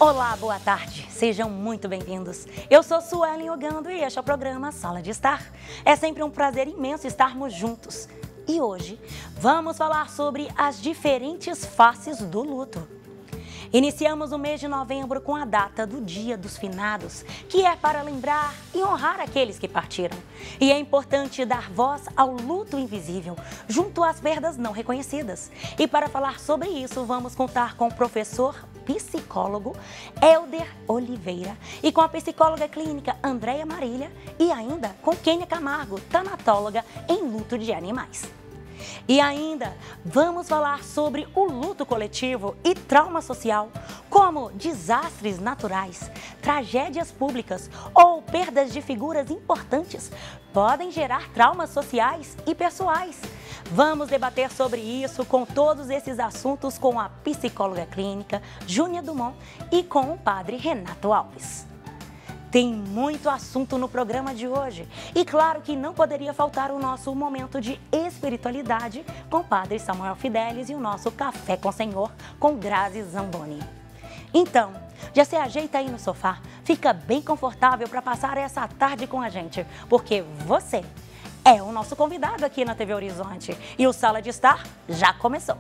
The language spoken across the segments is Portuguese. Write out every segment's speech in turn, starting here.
Olá, boa tarde, sejam muito bem-vindos. Eu sou Suelen Ogando e este é o programa Sala de Estar. É sempre um prazer imenso estarmos juntos. E hoje vamos falar sobre as diferentes faces do luto. Iniciamos o mês de novembro com a data do Dia dos Finados, que é para lembrar e honrar aqueles que partiram. E é importante dar voz ao luto invisível, junto às perdas não reconhecidas. E para falar sobre isso, vamos contar com o professor psicólogo Helder Oliveira e com a psicóloga clínica Andréia Marília e ainda com Kênia Camargo, tanatóloga em luto de animais. E ainda vamos falar sobre o luto coletivo e trauma social, como desastres naturais, tragédias públicas ou perdas de figuras importantes podem gerar traumas sociais e pessoais. Vamos debater sobre isso com todos esses assuntos com a psicóloga clínica Júnia Dumont e com o padre Renato Alves. Tem muito assunto no programa de hoje e claro que não poderia faltar o nosso momento de espiritualidade com o padre Samuel Fidelis e o nosso Café com o Senhor com Grazi Zamboni. Então, já se ajeita aí no sofá, fica bem confortável para passar essa tarde com a gente, porque você é o nosso convidado aqui na TV Horizonte e o Sala de Estar já começou.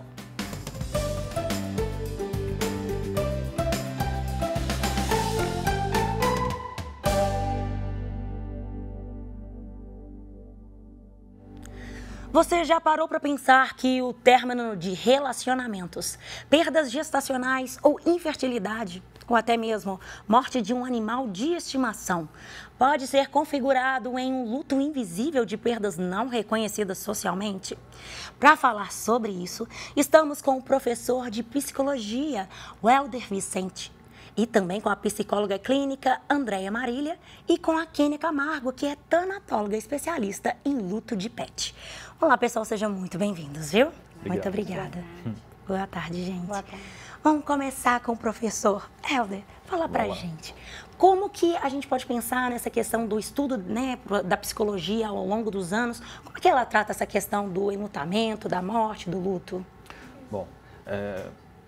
Você já parou para pensar que o término de relacionamentos, perdas gestacionais ou infertilidade, ou até mesmo morte de um animal de estimação, pode ser configurado em um luto invisível de perdas não reconhecidas socialmente? Para falar sobre isso, estamos com o professor de psicologia, Helder Vicente, e também com a psicóloga clínica Andréia Marília e com a Kênia Camargo, que é tanatóloga especialista em luto de pet. Olá, pessoal, sejam muito bem-vindos, viu? Obrigado. Muito obrigada. Boa tarde, gente. Boa tarde. Vamos começar com o professor Helder. Fala pra gente, como que a gente pode pensar nessa questão do estudo, né, da psicologia ao longo dos anos? Como é que ela trata essa questão do enlutamento, da morte, do luto? Bom,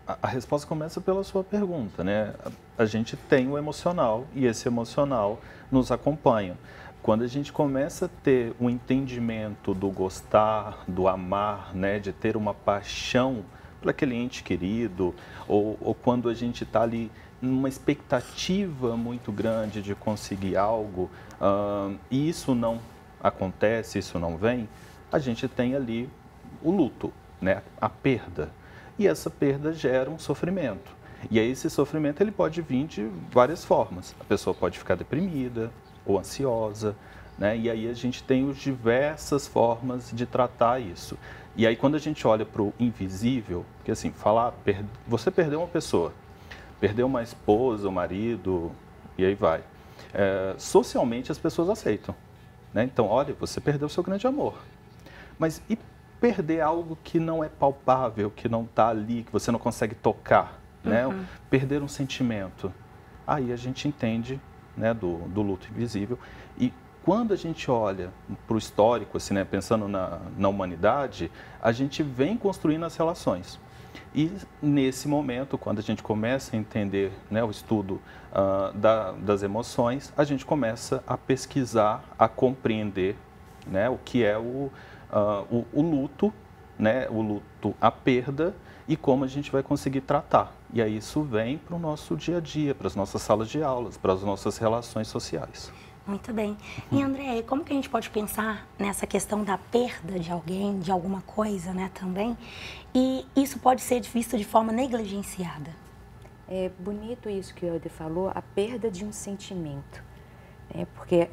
a resposta começa pela sua pergunta, né? A gente tem o emocional e esse emocional nos acompanha. Quando a gente começa a ter um entendimento do gostar, do amar, né, de ter uma paixão para aquele ente querido, ou quando a gente está ali numa expectativa muito grande de conseguir algo, e isso não acontece, isso não vem, a gente tem ali o luto, né, a perda. E essa perda gera um sofrimento. E aí esse sofrimento ele pode vir de várias formas. A pessoa pode ficar deprimida ou ansiosa, né? E aí a gente tem as diversas formas de tratar isso. E aí quando a gente olha para o invisível, porque assim, você perdeu uma pessoa, perdeu uma esposa, um marido, e aí vai. Socialmente as pessoas aceitam, né? Então, olha, você perdeu o seu grande amor. Mas e perder algo que não é palpável, que não está ali, que você não consegue tocar, né? Perder um sentimento. Aí a gente entende, né, do luto invisível. E quando a gente olha para o histórico, assim, né, pensando na humanidade, a gente vem construindo as relações. E nesse momento, quando a gente começa a entender, né, o estudo das emoções, a gente começa a pesquisar, a compreender, né, o que é o luto, né, o luto, a perda e como a gente vai conseguir tratar. E aí isso vem para o nosso dia a dia, para as nossas salas de aulas, para as nossas relações sociais. Muito bem. E André, como que a gente pode pensar nessa questão da perda de alguém, de alguma coisa, né, também? E isso pode ser visto de forma negligenciada. É bonito isso que o Helder falou, a perda de um sentimento. Porque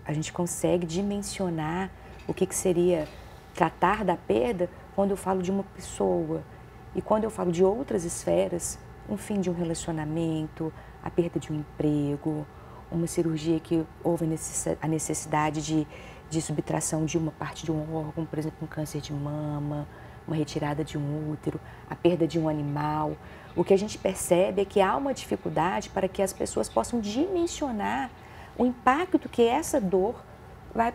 a gente consegue dimensionar o que seria tratar da perda quando eu falo de uma pessoa. E quando eu falo de outras esferas, um fim de um relacionamento, a perda de um emprego, uma cirurgia que houve a necessidade de subtração de uma parte de um órgão, por exemplo, um câncer de mama, uma retirada de um útero, a perda de um animal. O que a gente percebe é que há uma dificuldade para que as pessoas possam dimensionar o impacto que essa dor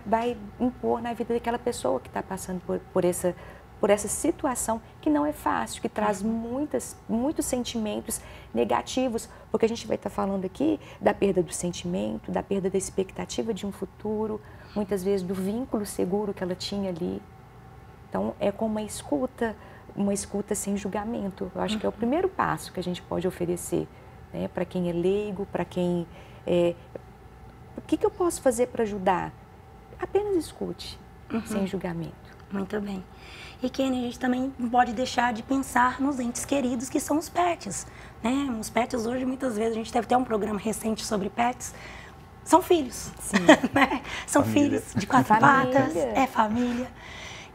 vai impor na vida daquela pessoa que está passando por essa situação que não é fácil, que traz muitos sentimentos negativos, porque a gente vai estar falando aqui da perda do sentimento, da perda da expectativa de um futuro, muitas vezes do vínculo seguro que ela tinha ali. Então, é com uma escuta sem julgamento. Eu acho que é o primeiro passo que a gente pode oferecer, né, para quem é leigo, para quem o que eu posso fazer para ajudar? Apenas escute, sem julgamento. Muito bem. E, Kenny, a gente também não pode deixar de pensar nos entes queridos, que são os pets, né? Os pets hoje, muitas vezes, a gente deve ter um programa recente sobre pets, são filhos, né? São Família. filhos de 4 patas, é família.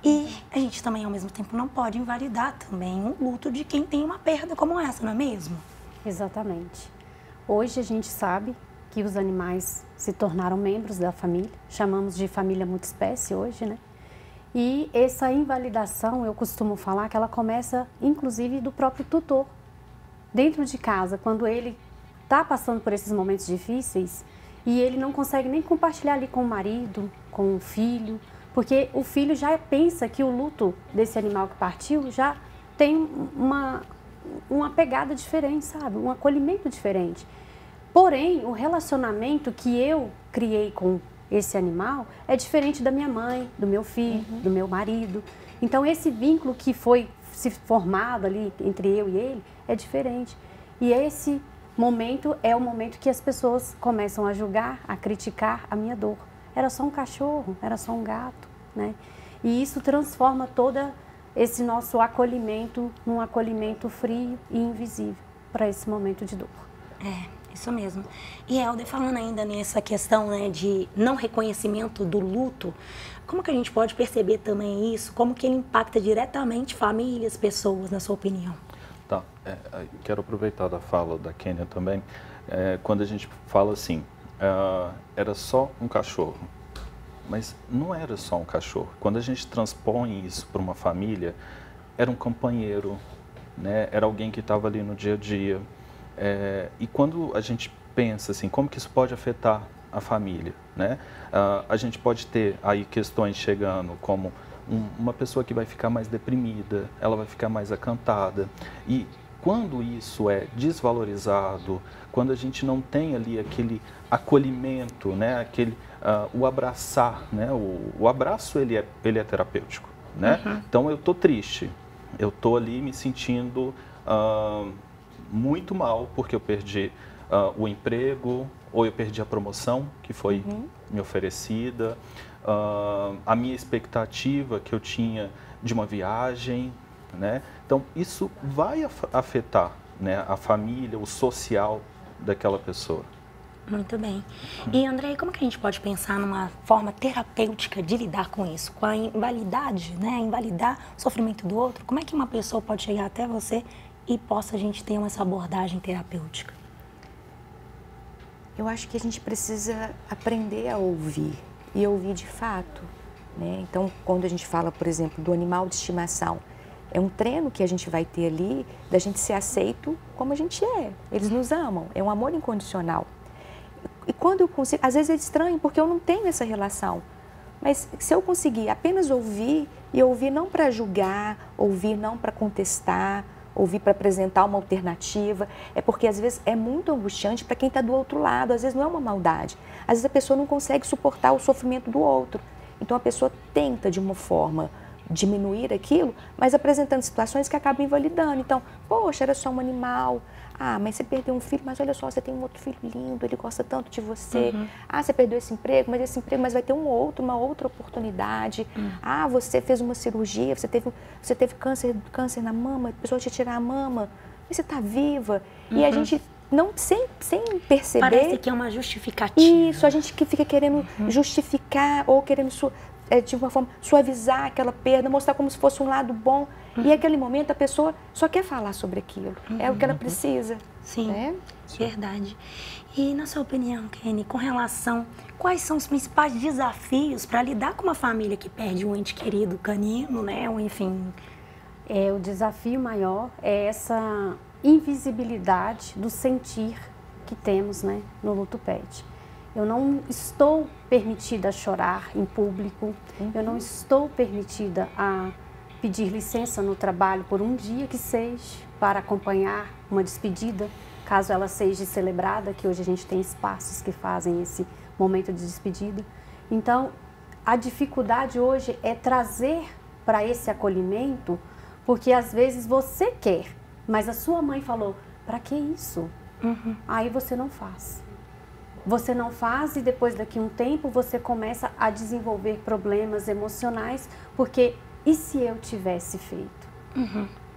E a gente também, ao mesmo tempo, não pode invalidar também o luto de quem tem uma perda como essa, não é mesmo? Exatamente. Hoje a gente sabe que os animais se tornaram membros da família, chamamos de família multiespécie hoje, né? E essa invalidação, eu costumo falar que ela começa, inclusive, do próprio tutor. Dentro de casa, quando ele está passando por esses momentos difíceis e ele não consegue nem compartilhar ali com o marido, com o filho, porque o filho já pensa que o luto desse animal que partiu já tem uma pegada diferente, sabe? Um acolhimento diferente. Porém, o relacionamento que eu criei com esse animal é diferente da minha mãe, do meu filho, do meu marido. Então, esse vínculo que foi se formado ali entre eu e ele é diferente. E esse momento é o momento que as pessoas começam a julgar, a criticar a minha dor. Era só um cachorro, era só um gato, né? E isso transforma todo esse nosso acolhimento num acolhimento frio e invisível para esse momento de dor. Isso mesmo. E Helder, falando ainda nessa questão, né, de não reconhecimento do luto, como que a gente pode perceber também isso? Como que ele impacta diretamente famílias, pessoas, na sua opinião? Tá, quero aproveitar da fala da Kênia também, quando a gente fala assim, era só um cachorro, mas não era só um cachorro. Quando a gente transpõe isso para uma família, era um companheiro, né? Era alguém que estava ali no dia a dia. E quando a gente pensa assim, como que isso pode afetar a família, né? A gente pode ter aí questões chegando como uma pessoa que vai ficar mais deprimida, ela vai ficar mais acantada. E quando isso é desvalorizado, quando a gente não tem ali aquele acolhimento, né? O abraçar, né? O abraço ele é terapêutico, né? Então eu tô triste, eu tô ali me sentindo muito mal porque eu perdi o emprego ou eu perdi a promoção que foi me oferecida, a minha expectativa que eu tinha de uma viagem, né? Então isso vai afetar, né, a família, o social daquela pessoa. Muito bem. E Andrei, como que a gente pode pensar numa forma terapêutica de lidar com isso? Com a invalidade, né? Invalidar o sofrimento do outro? Como é que uma pessoa pode chegar até você e possa a gente ter essa abordagem terapêutica? Eu acho que a gente precisa aprender a ouvir, e ouvir de fato, né? Então, quando a gente fala, por exemplo, do animal de estimação, é um treino que a gente vai ter ali da gente ser aceito como a gente é. Eles nos amam, é um amor incondicional. E quando eu consigo, às vezes é estranho porque eu não tenho essa relação, mas se eu conseguir apenas ouvir, e ouvir não para julgar, ouvir não para contestar, ouvir para apresentar uma alternativa, é porque às vezes é muito angustiante para quem está do outro lado, às vezes não é uma maldade, às vezes a pessoa não consegue suportar o sofrimento do outro, então a pessoa tenta de uma forma diminuir aquilo, mas apresentando situações que acabam invalidando. Então, poxa, era só um animal, mas você perdeu um filho, mas olha só, você tem um outro filho lindo, ele gosta tanto de você. Você perdeu esse emprego, mas vai ter uma outra oportunidade. Você fez uma cirurgia, você teve câncer na mama, a pessoa te tirar a mama, mas você está viva. E a gente, não, sem perceber... Parece que é uma justificativa. Isso, a gente que fica querendo justificar ou querendo de uma forma suavizar aquela perda, mostrar como se fosse um lado bom. E naquele momento a pessoa só quer falar sobre aquilo. É o que ela precisa. Sim, né? Verdade. E na sua opinião, Kenny, com relação, quais são os principais desafios para lidar com uma família que perde um ente querido canino, né? Ou enfim... O desafio maior é essa invisibilidade do sentir que temos, né, no luto pet. Eu não estou permitida a chorar em público, eu não estou permitida a pedir licença no trabalho por um dia que seja para acompanhar uma despedida, caso ela seja celebrada, que hoje a gente tem espaços que fazem esse momento de despedida. Então, a dificuldade hoje é trazer para esse acolhimento, porque às vezes você quer, mas a sua mãe falou, para que isso? Aí você não faz. Você não faz e depois daqui um tempo você começa a desenvolver problemas emocionais, porque e se eu tivesse feito?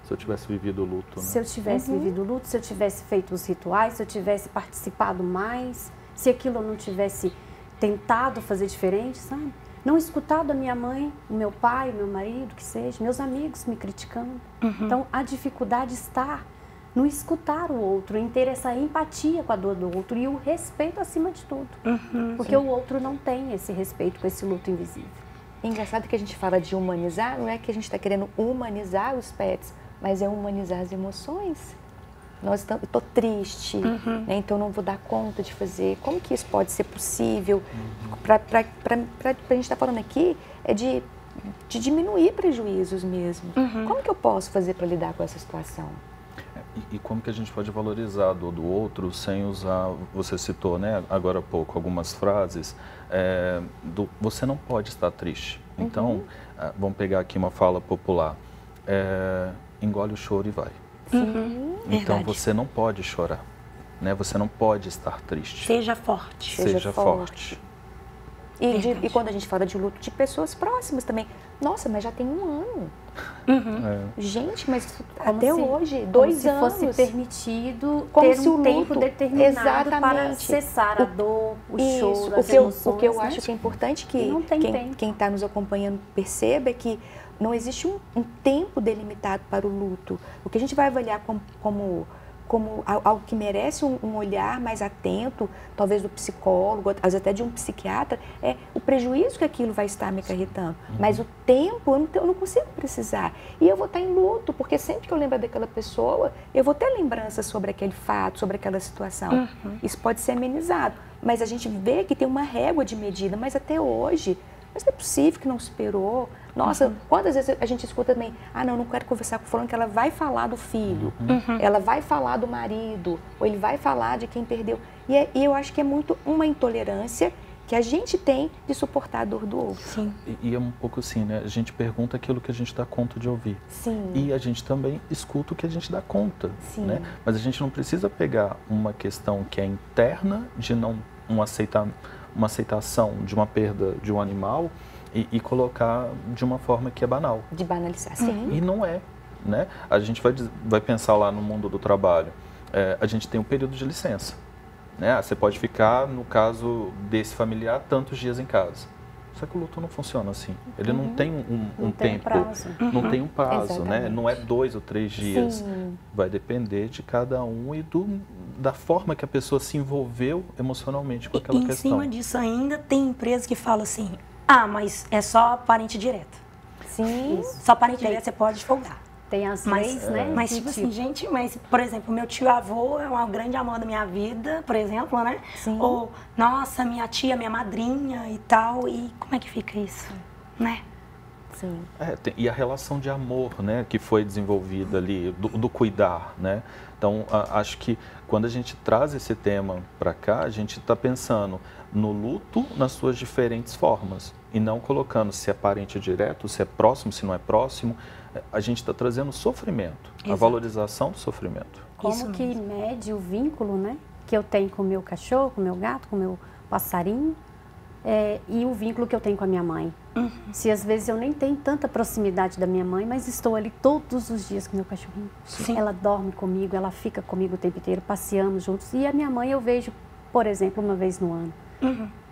Se eu tivesse vivido o luto, né? Se eu tivesse vivido o luto, se eu tivesse feito os rituais, se eu tivesse participado mais, se aquilo eu não tivesse tentado fazer diferente, sabe? Não escutado a minha mãe, o meu pai, o meu marido, que seja, meus amigos me criticando. Então, a dificuldade está no escutar o outro, em ter essa empatia com a dor do outro e o respeito acima de tudo. Porque o outro não tem esse respeito com esse luto invisível. É engraçado que a gente fala de humanizar, não é que a gente está querendo humanizar os pets, mas é humanizar as emoções. Eu estou triste, né, então não vou dar conta de fazer. Como que isso pode ser possível? Para a gente estar falando aqui é de diminuir prejuízos mesmo. Como que eu posso fazer para lidar com essa situação? E como que a gente pode valorizar a dor do outro sem usar, você citou, né, agora há pouco, algumas frases, você não pode estar triste. Então, vamos pegar aqui uma fala popular, engole o choro e vai. Então, Verdade. você não pode chorar, né? Você não pode estar triste. Seja forte. Seja forte. E quando a gente fala de luto de pessoas próximas também, nossa, mas já tem um ano. Gente, mas Como até se- hoje, 2 anos. Como se fosse permitido Como ter se o um tempo luto- determinado para Exatamente. cessar a dor, o Isso, choro, o as que eu, emoções. o que eu né? acho que é importante que Não tem tempo. quem está nos acompanhando perceba é que não existe um tempo delimitado para o luto. O que a gente vai avaliar como algo que merece um olhar mais atento, talvez do psicólogo, às vezes até de um psiquiatra, é o prejuízo que aquilo vai estar me acarretando. Mas o tempo, eu não consigo precisar. E eu vou estar em luto, porque sempre que eu lembro daquela pessoa, eu vou ter lembranças sobre aquele fato, sobre aquela situação. Isso pode ser amenizado. Mas a gente vê que tem uma régua de medida, mas até hoje, mas não é possível que não superou. Nossa, quantas vezes a gente escuta também, não quero conversar com o fulano, que ela vai falar do filho, ela vai falar do marido, ou ele vai falar de quem perdeu. E eu acho que é muito uma intolerância que a gente tem de suportar a dor do outro. Sim. E é um pouco assim, né? A gente pergunta aquilo que a gente dá conta de ouvir. Sim. E a gente também escuta o que a gente dá conta, Sim. né? Mas a gente não precisa pegar uma questão que é interna de uma aceitação de uma perda de um animal e colocar de uma forma que é banal. De banalizar, sim. E não é, né? A gente vai pensar lá no mundo do trabalho. A gente tem um período de licença, né? Você pode ficar, no caso desse familiar, tantos dias em casa. Só que o luto não funciona assim. Ele não tem um tem tempo, prazo. não tem um prazo, né? Exatamente. Não é 2 ou 3 dias. Sim. Vai depender de cada um e da forma que a pessoa se envolveu emocionalmente com aquela E em questão. cima disso ainda tem empresas que falam assim, mas é só parente direto. Sim. Só parente direto você pode folgar. Tem as Mas, leis, né? mas que, tipo assim, gente, por exemplo, meu tio-avô é um grande amor da minha vida, por exemplo, né? Sim. Ou, nossa, minha tia, minha madrinha e tal, e como é que fica isso, né? Sim. E a relação de amor, né, que foi desenvolvida ali, do cuidar, né? Então, acho que quando a gente traz esse tema para cá, a gente está pensando no luto nas suas diferentes formas e não colocando se é parente direto, se é próximo, se não é próximo. A gente está trazendo sofrimento, a valorização do sofrimento. Como Isso que mesmo. mede o vínculo, né? Que eu tenho com o meu cachorro, com o meu gato, com o meu passarinho, e o vínculo que eu tenho com a minha mãe. Se às vezes eu nem tenho tanta proximidade da minha mãe, mas estou ali todos os dias com o meu cachorrinho. Sim. Ela dorme comigo, ela fica comigo o tempo inteiro, passeamos juntos. E a minha mãe eu vejo, por exemplo, uma vez no ano.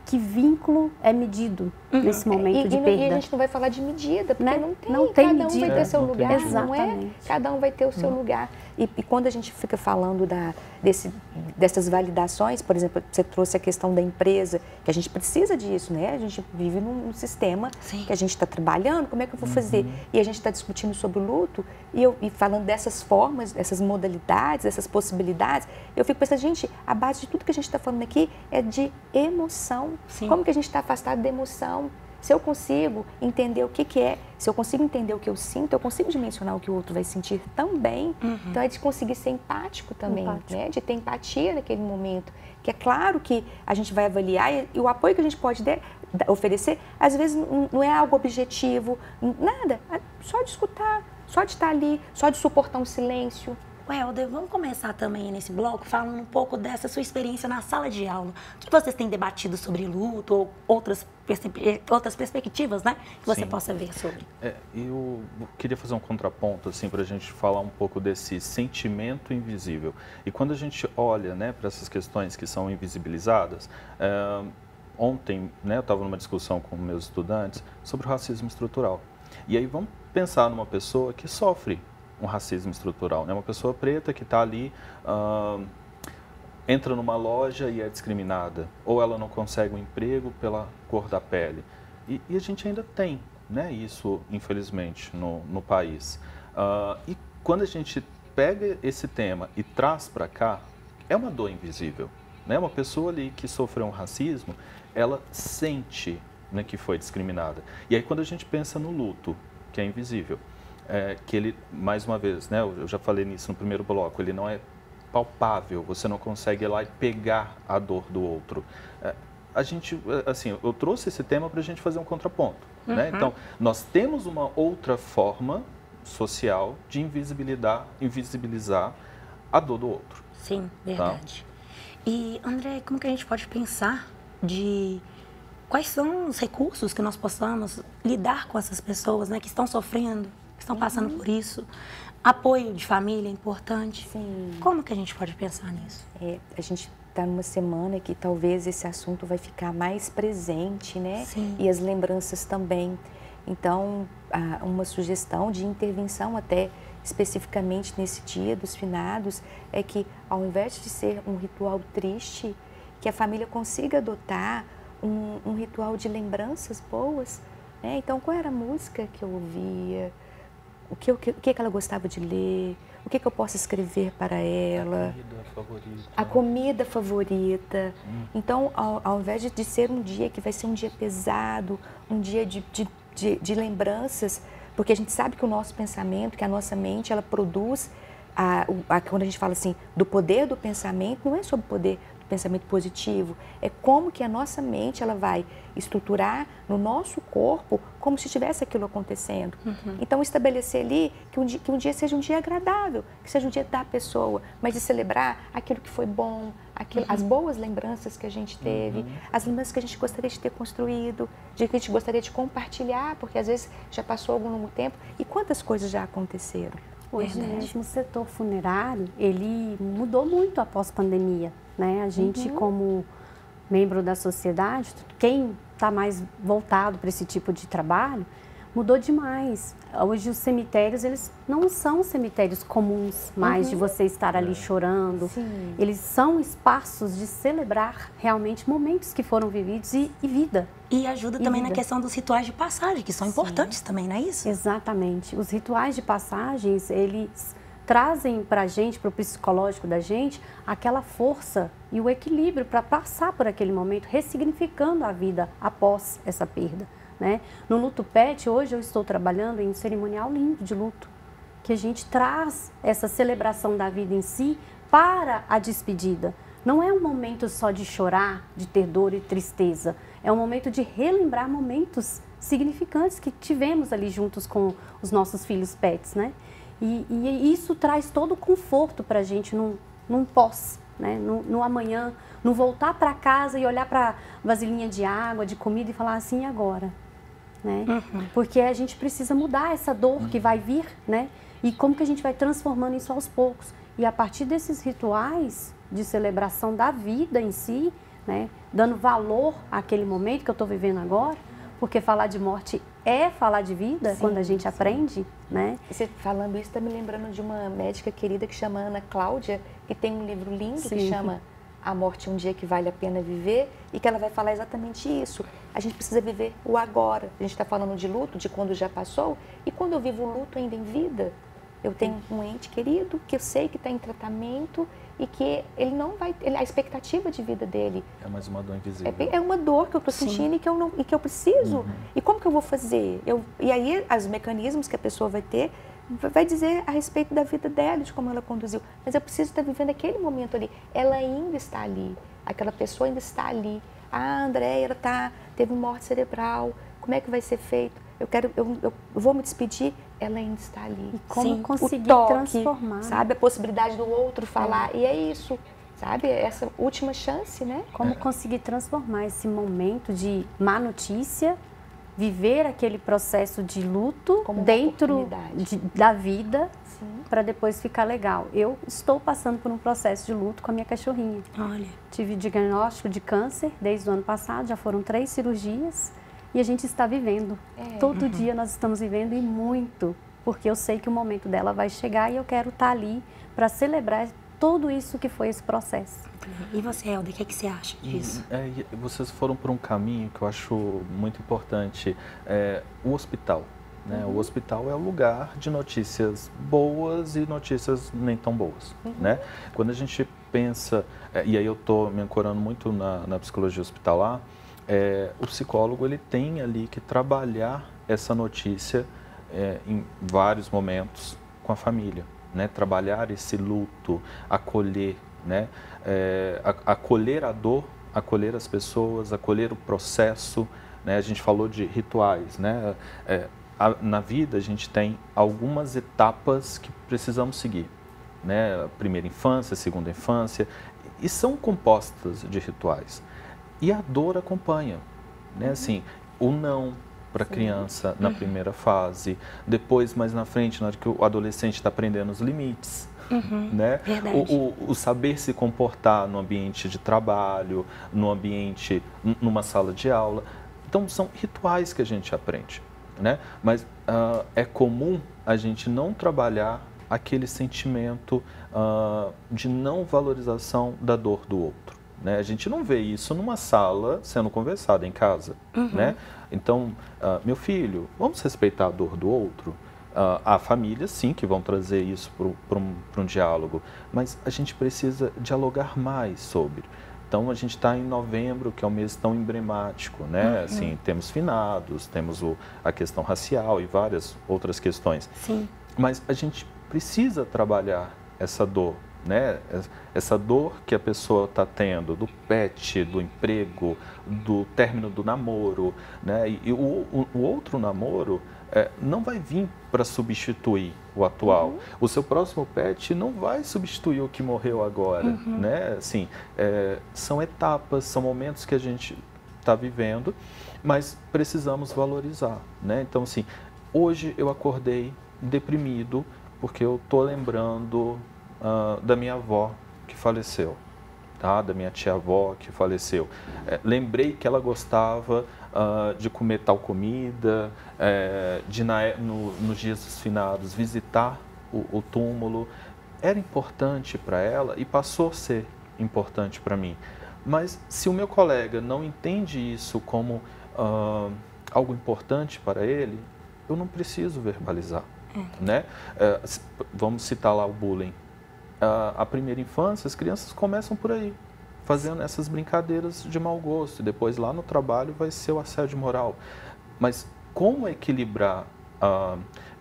Que vínculo é medido nesse momento de perda? E a gente não vai falar de medida, porque Né? não tem. Cada um medida. vai ter seu Não tem lugar, medida. não é? Exatamente. Cada um vai ter o seu lugar. E quando a gente fica falando dessas validações, por exemplo, você trouxe a questão da empresa, que a gente precisa disso, né? A gente vive num sistema Sim. que a gente está trabalhando, como é que eu vou fazer? E a gente está discutindo sobre o luto, e falando dessas formas, dessas modalidades, dessas possibilidades, eu fico pensando, gente, a base de tudo que a gente está falando aqui é de emoção. Sim. Como que a gente está afastado da emoção? Se eu consigo entender o que é, se eu consigo entender o que eu sinto, eu consigo dimensionar o que o outro vai sentir também. Então, é de conseguir ser empático também, né? De ter empatia naquele momento. Que é claro que a gente vai avaliar e o apoio que a gente pode oferecer, às vezes não é algo objetivo, nada. Só de escutar, só de estar ali, só de suportar um silêncio. Helder, vamos começar também nesse bloco falando um pouco dessa sua experiência na sala de aula. O que vocês têm debatido sobre luto ou outras perspectivas, né? Que você possa ver sobre. Eu queria fazer um contraponto, assim, para a gente falar um pouco desse sentimento invisível. E quando a gente olha, né, para essas questões que são invisibilizadas, ontem, né, eu estava numa discussão com meus estudantes sobre o racismo estrutural. E aí vamos pensar numa pessoa que sofre um racismo estrutural, né? Uma pessoa preta que está ali, entra numa loja e é discriminada, ou ela não consegue um emprego pela cor da pele. E a gente ainda tem, né, isso, infelizmente, no país. E quando a gente pega esse tema e traz para cá, é uma dor invisível, né? Uma pessoa ali que sofreu um racismo, ela sente, né, que foi discriminada. E aí quando a gente pensa no luto, que é invisível, que ele, mais uma vez, né, eu já falei nisso no primeiro bloco, ele não é palpável, você não consegue ir lá e pegar a dor do outro. A gente, assim, eu trouxe esse tema para a gente fazer um contraponto, né? Então, nós temos uma outra forma social de invisibilizar a dor do outro. Sim, verdade. Tá? E, André, como que a gente pode pensar de quais são os recursos que nós possamos lidar com essas pessoas, né, que estão sofrendo, que estão passando por isso? Apoio de família é importante. Sim. Como que a gente pode pensar nisso? A gente está numa semana que talvez esse assunto vai ficar mais presente, né? Sim. E as lembranças também. Então, uma sugestão de intervenção até especificamente nesse dia dos finados é que, ao invés de ser um ritual triste, que a família consiga adotar um ritual de lembranças boas, né? Então, qual era a música que eu ouvia? O que ela gostava de ler? O que eu posso escrever para ela? A comida favorita. Então, ao invés de ser um dia que vai ser um dia pesado, um dia de lembranças, porque a gente sabe que o nosso pensamento, que a nossa mente, ela produz, quando a gente fala assim, do poder do pensamento, não é sobre o poder pensamento positivo, é como que a nossa mente ela vai estruturar no nosso corpo como se tivesse aquilo acontecendo. Então, estabelecer ali que um dia seja um dia agradável, que seja um dia da pessoa, mas de celebrar aquilo que foi bom, as boas lembranças que a gente teve, as lembranças que a gente gostaria de ter construído, de que a gente gostaria de compartilhar, porque às vezes já passou algum longo tempo e quantas coisas já aconteceram. Hoje mesmo o setor funerário, ele mudou muito após pandemia, né? A gente, como membro da sociedade, quem está mais voltado para esse tipo de trabalho, mudou demais. Hoje os cemitérios, eles não são cemitérios comuns mais de você estar ali chorando. Sim. Eles são espaços de celebrar realmente momentos que foram vividos e vida. E ajuda também na questão dos rituais de passagem, que são importantes também, não é isso? Exatamente. Os rituais de passagens, eles trazem para a gente, para o psicológico da gente, aquela força e o equilíbrio para passar por aquele momento, ressignificando a vida após essa perda, né? No Luto Pet, hoje eu estou trabalhando em um cerimonial lindo de luto, que a gente traz essa celebração da vida em si para a despedida. Não é um momento só de chorar, de ter dor e tristeza, é um momento de relembrar momentos significantes que tivemos ali juntos com os nossos filhos pets, né? E isso traz todo o conforto para a gente num pós, né? No amanhã, no voltar para casa e olhar para a vasilhinha de água, de comida e falar assim, e agora? Né? Porque a gente precisa mudar essa dor que vai vir, né? E como que a gente vai transformando isso aos poucos. E a partir desses rituais de celebração da vida em si, né? Dando valor àquele momento que eu estou vivendo agora, porque falar de morte é falar de vida, quando a gente aprende, né? E você falando isso está me lembrando de uma médica querida que chama Ana Cláudia, que tem um livro lindo que chama A Morte é um Dia que Vale a Pena Viver, e que ela vai falar exatamente isso. A gente precisa viver o agora. A gente está falando de luto, de quando já passou, e quando eu vivo o luto ainda em vida, Eu tenho um ente querido que eu sei que está em tratamento e que ele não vai, a expectativa de vida dele É mais uma dor invisível. é uma dor que eu estou sentindo e que eu preciso. E como que eu vou fazer? E aí, os mecanismos que a pessoa vai ter, vai dizer a respeito da vida dela, de como ela conduziu. Mas eu preciso estar vivendo aquele momento ali. Ela ainda está ali. Aquela pessoa ainda está ali. Ah, a Andréia, ela teve morte cerebral. Como é que vai ser feito? Eu vou me despedir, ela ainda está ali. E como conseguir o toque, transformar. sabe? A possibilidade do outro falar. E é isso, sabe? Essa última chance, né? Como conseguir transformar esse momento de má notícia, viver aquele processo de luto Como uma dentro oportunidade. da vida, Sim. para depois ficar legal. Eu estou passando por um processo de luto com a minha cachorrinha. Olha. Tive diagnóstico de câncer desde o ano passado, já foram 3 cirurgias e a gente está vivendo. Todo dia nós estamos vivendo e muito, porque eu sei que o momento dela vai chegar e eu quero estar ali para celebrar tudo isso que foi esse processo. E você, Helder, o que você acha disso? E vocês foram por um caminho que eu acho muito importante, o hospital. Né? O hospital é o lugar de notícias boas e notícias nem tão boas. Né? Quando a gente pensa, e aí eu estou me ancorando muito na psicologia hospitalar, o psicólogo ele tem ali que trabalhar essa notícia em vários momentos com a família. Né? Trabalhar esse luto, acolher, né? Acolher a dor, acolher as pessoas, acolher o processo. Né? A gente falou de rituais. Né? Na vida a gente tem algumas etapas que precisamos seguir. Né? A primeira infância, a segunda infância, e são compostas de rituais. E a dor acompanha. Né? Assim, o não para a criança na primeira fase, depois mais na frente, na hora que o adolescente está aprendendo os limites. Né? O saber se comportar no ambiente de trabalho, no ambiente, numa sala de aula. Então, são rituais que a gente aprende. Né? Mas é comum a gente não trabalhar aquele sentimento de não valorização da dor do outro. Né? A gente não vê isso numa sala sendo conversado em casa. Né? Então, meu filho, vamos respeitar a dor do outro? Há famílias, sim, que vão trazer isso para um diálogo, mas a gente precisa dialogar mais sobre. Então, a gente está em novembro, que é um mês tão emblemático, né? Assim, temos finados, temos a questão racial e várias outras questões. Sim. Mas a gente precisa trabalhar essa dor, né? Essa dor que a pessoa está tendo do pet, do emprego, do término do namoro, né? E o outro namoro não vai vir para substituir o atual. O seu próximo pet não vai substituir o que morreu agora, né? Assim, são etapas, são momentos que a gente está vivendo, mas precisamos valorizar, né? Então, assim, hoje eu acordei deprimido porque eu estou lembrando da minha avó que faleceu, tá? Da minha tia-avó que faleceu. Lembrei que ela gostava de comer tal comida, de nos dias dos finados visitar o túmulo. Era importante para ela e passou a ser importante para mim. Mas se o meu colega não entende isso como algo importante para ele, eu não preciso verbalizar. Né? Vamos citar lá o bullying. A primeira infância, as crianças começam por aí, fazendo essas brincadeiras de mau gosto. E depois lá no trabalho vai ser o assédio moral. Mas como equilibrar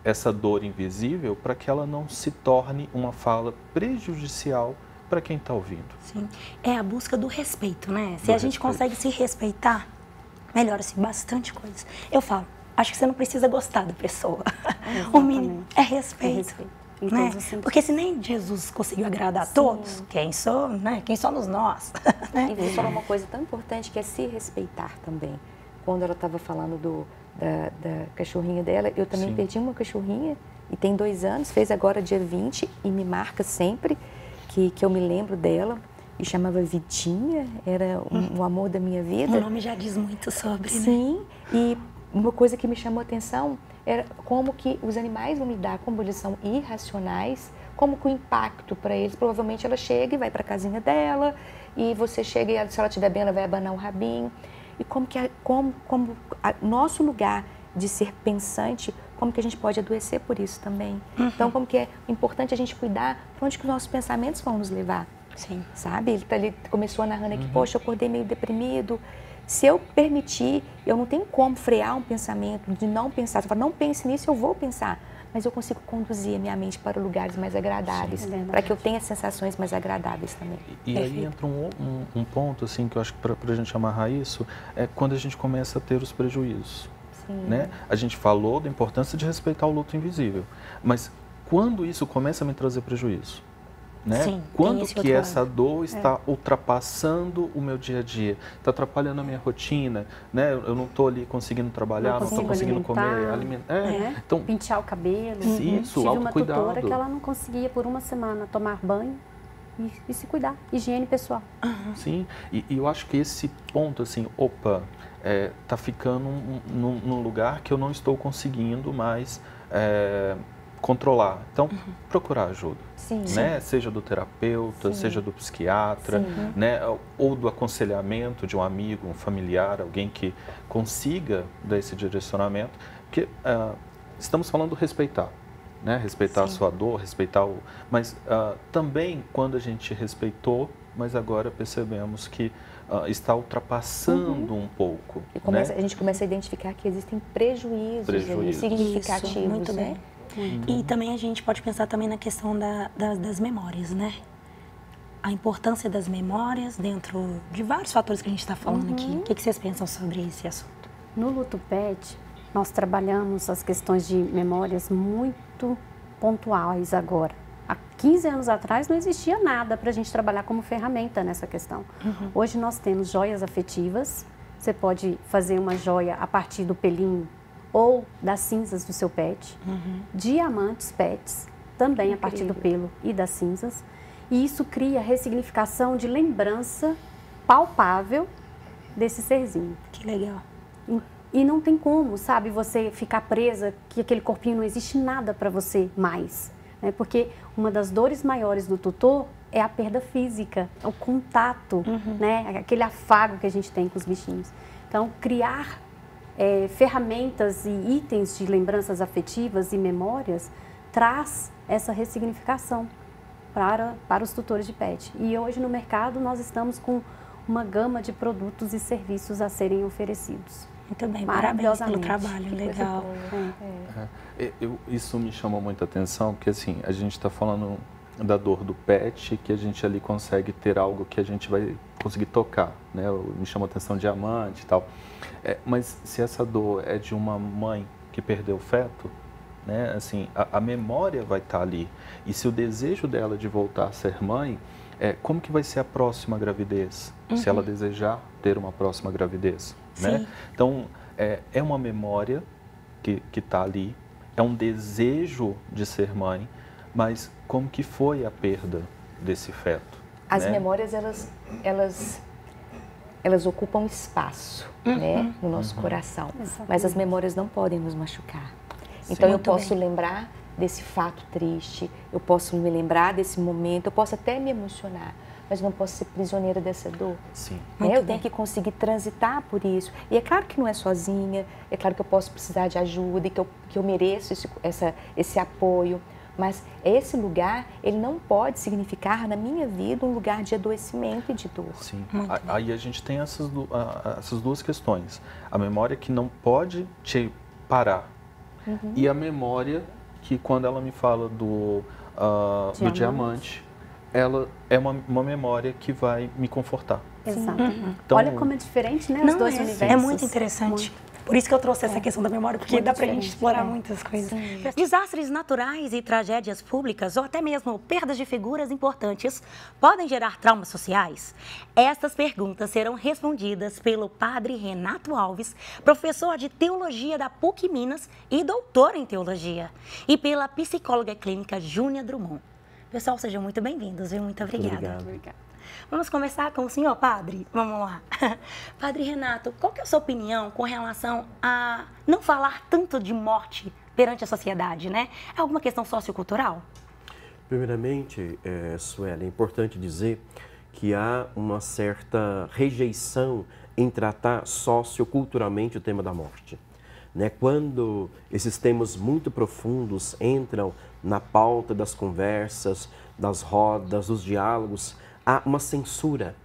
essa dor invisível para que ela não se torne uma fala prejudicial para quem está ouvindo? Sim, é a busca do respeito, né? Se a gente consegue se respeitar, melhora-se bastante coisas. Eu falo, acho que você não precisa gostar da pessoa. O mínimo é respeito. Né? Porque se nem Jesus conseguiu agradar a todos, quem somos nós? Né? E você falou uma coisa tão importante que é se respeitar também. Quando ela estava falando da cachorrinha dela, eu também perdi uma cachorrinha e tem 2 anos, fez agora dia 20 e me marca sempre que eu me lembro dela. E chamava Vitinha, era o amor da minha vida. O nome já diz muito sobre, né? Sim, e uma coisa que me chamou a atenção era como que os animais vão lidar, como eles são irracionais, como que o impacto para eles, provavelmente ela chega e vai para a casinha dela, e você chega e se ela estiver bem, ela vai abanar o rabinho. E como nosso lugar de ser pensante como que a gente pode adoecer por isso também. Então, como que é importante a gente cuidar para onde que os nossos pensamentos vão nos levar. Sim. Sabe? Ele começou narrando aqui, poxa, eu acordei meio deprimido. Se eu permitir, eu não tenho como frear um pensamento, de não pensar. Se eu falar, não pense nisso, eu vou pensar. Mas eu consigo conduzir a minha mente para lugares mais agradáveis, para que eu tenha sensações mais agradáveis também. E aí entra um ponto, assim, que eu acho que para a gente amarrar isso, é quando a gente começa a ter os prejuízos. Né? A gente falou da importância de respeitar o luto invisível, mas quando isso começa a me trazer prejuízo? Né? Sim, quando que essa dor está ultrapassando o meu dia a dia, está atrapalhando a minha rotina, né? Eu não estou ali conseguindo trabalhar, não estou conseguindo comer, alimentar. Então, pentear o cabelo. Isso, tive uma autocuidado. tutora que ela não conseguia por uma semana tomar banho e se cuidar, higiene pessoal. Sim, e eu acho que esse ponto, assim, tá ficando num lugar que eu não estou conseguindo mais controlar. Então, procurar ajuda. Sim. Né? Seja do terapeuta, seja do psiquiatra, né? Ou do aconselhamento de um amigo, um familiar, alguém que consiga dar esse direcionamento. Porque estamos falando do respeitar. Né? Respeitar a sua dor, respeitar o... Mas também quando a gente respeitou, mas agora percebemos que está ultrapassando um pouco. E né? a gente começa a identificar que existem prejuízos. Ali, significativos. Isso, muito bem. Né? E também a gente pode pensar também na questão das memórias, né? A importância das memórias dentro de vários fatores que a gente está falando aqui. O que vocês pensam sobre esse assunto? No Luto PET, nós trabalhamos as questões de memórias muito pontuais agora. Há 15 anos atrás não existia nada para a gente trabalhar como ferramenta nessa questão. Hoje nós temos joias afetivas. Você pode fazer uma joia a partir do pelinho ou das cinzas do seu pet. Diamantes pets, também a partir do pelo e das cinzas. E isso cria ressignificação de lembrança palpável desse serzinho. Que legal. E não tem como, sabe, você ficar presa, que aquele corpinho não existe nada para você mais. Né? Porque uma das dores maiores do tutor é a perda física, o contato, né? Aquele afago que a gente tem com os bichinhos. Então, criar ferramentas e itens de lembranças afetivas e memórias traz essa ressignificação para os tutores de pet. E hoje no mercado nós estamos com uma gama de produtos e serviços a serem oferecidos. Muito bem, parabéns pelo trabalho, legal. Isso me chamou muita atenção, porque assim, a gente está falando da dor do pet, que a gente ali consegue ter algo que a gente vai conseguir tocar, né? Me chamou a atenção diamante e tal. Mas se essa dor é de uma mãe que perdeu o feto, né? Assim, a memória vai estar ali. E se o desejo dela de voltar a ser mãe, como que vai ser a próxima gravidez? Se ela desejar ter uma próxima gravidez, né? Então, é uma memória que está ali, é um desejo de ser mãe, mas como que foi a perda desse feto? As né? memórias, elas ocupam espaço, né, no nosso coração, mas as memórias não podem nos machucar. Então eu posso lembrar desse fato triste, eu posso me lembrar desse momento, eu posso até me emocionar, mas não posso ser prisioneira dessa dor. Sim. Eu tenho que conseguir transitar por isso. E é claro que não é sozinha, é claro que eu posso precisar de ajuda e que eu mereço esse apoio. Mas esse lugar, ele não pode significar na minha vida um lugar de adoecimento e de dor. Sim. Aí a gente tem essas duas questões. A memória que não pode te parar. E a memória que, quando ela me fala do diamante, ela é uma memória que vai me confortar. Exato. Então, olha como é diferente, né, os dois universos. É muito interessante. Por isso que eu trouxe essa questão da memória, porque dá pra gente explorar muitas coisas. Desastres naturais e tragédias públicas, ou até mesmo perdas de figuras importantes, podem gerar traumas sociais? Estas perguntas serão respondidas pelo padre Renato Alves, professor de teologia da PUC Minas e doutor em teologia, e pela psicóloga clínica Júnia Drummond. Pessoal, sejam muito bem-vindos, viu? Muito obrigada. Obrigado. Vamos começar com o senhor padre? Vamos lá. Padre Renato, qual que é a sua opinião com relação a não falar tanto de morte perante a sociedade, né? É alguma questão sociocultural? Primeiramente, Sueli, é importante dizer que há uma certa rejeição em tratar socioculturalmente o tema da morte. né? Quando esses temas muito profundos entram na pauta das conversas, das rodas, dos diálogos, há uma censura,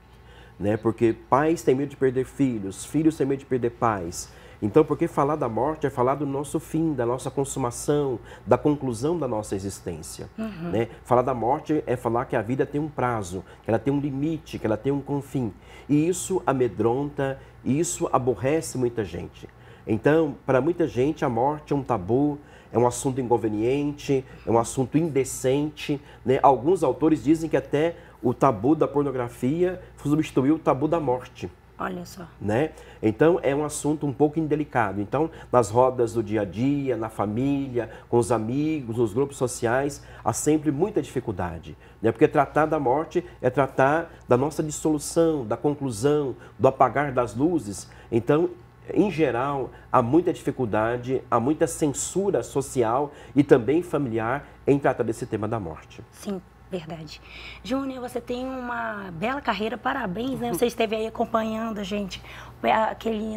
né? Porque pais têm medo de perder filhos, filhos têm medo de perder pais. Então, porque falar da morte é falar do nosso fim, da nossa consumação, da conclusão da nossa existência. Né? Falar da morte é falar que a vida tem um prazo, que ela tem um limite, que ela tem um confim. E isso amedronta, isso aborrece muita gente. Então, para muita gente, a morte é um tabu, é um assunto inconveniente, é um assunto indecente. Né? Alguns autores dizem que até o tabu da pornografia substituiu o tabu da morte. Olha só. Né? Então, é um assunto um pouco indelicado. Então, nas rodas do dia a dia, na família, com os amigos, nos grupos sociais, há sempre muita dificuldade. Né? Porque tratar da morte é tratar da nossa dissolução, da conclusão, do apagar das luzes. Então, em geral, há muita dificuldade, há muita censura social e também familiar em tratar desse tema da morte. Sim. Verdade. Júnior, você tem uma bela carreira, parabéns, né? Você esteve aí acompanhando a gente,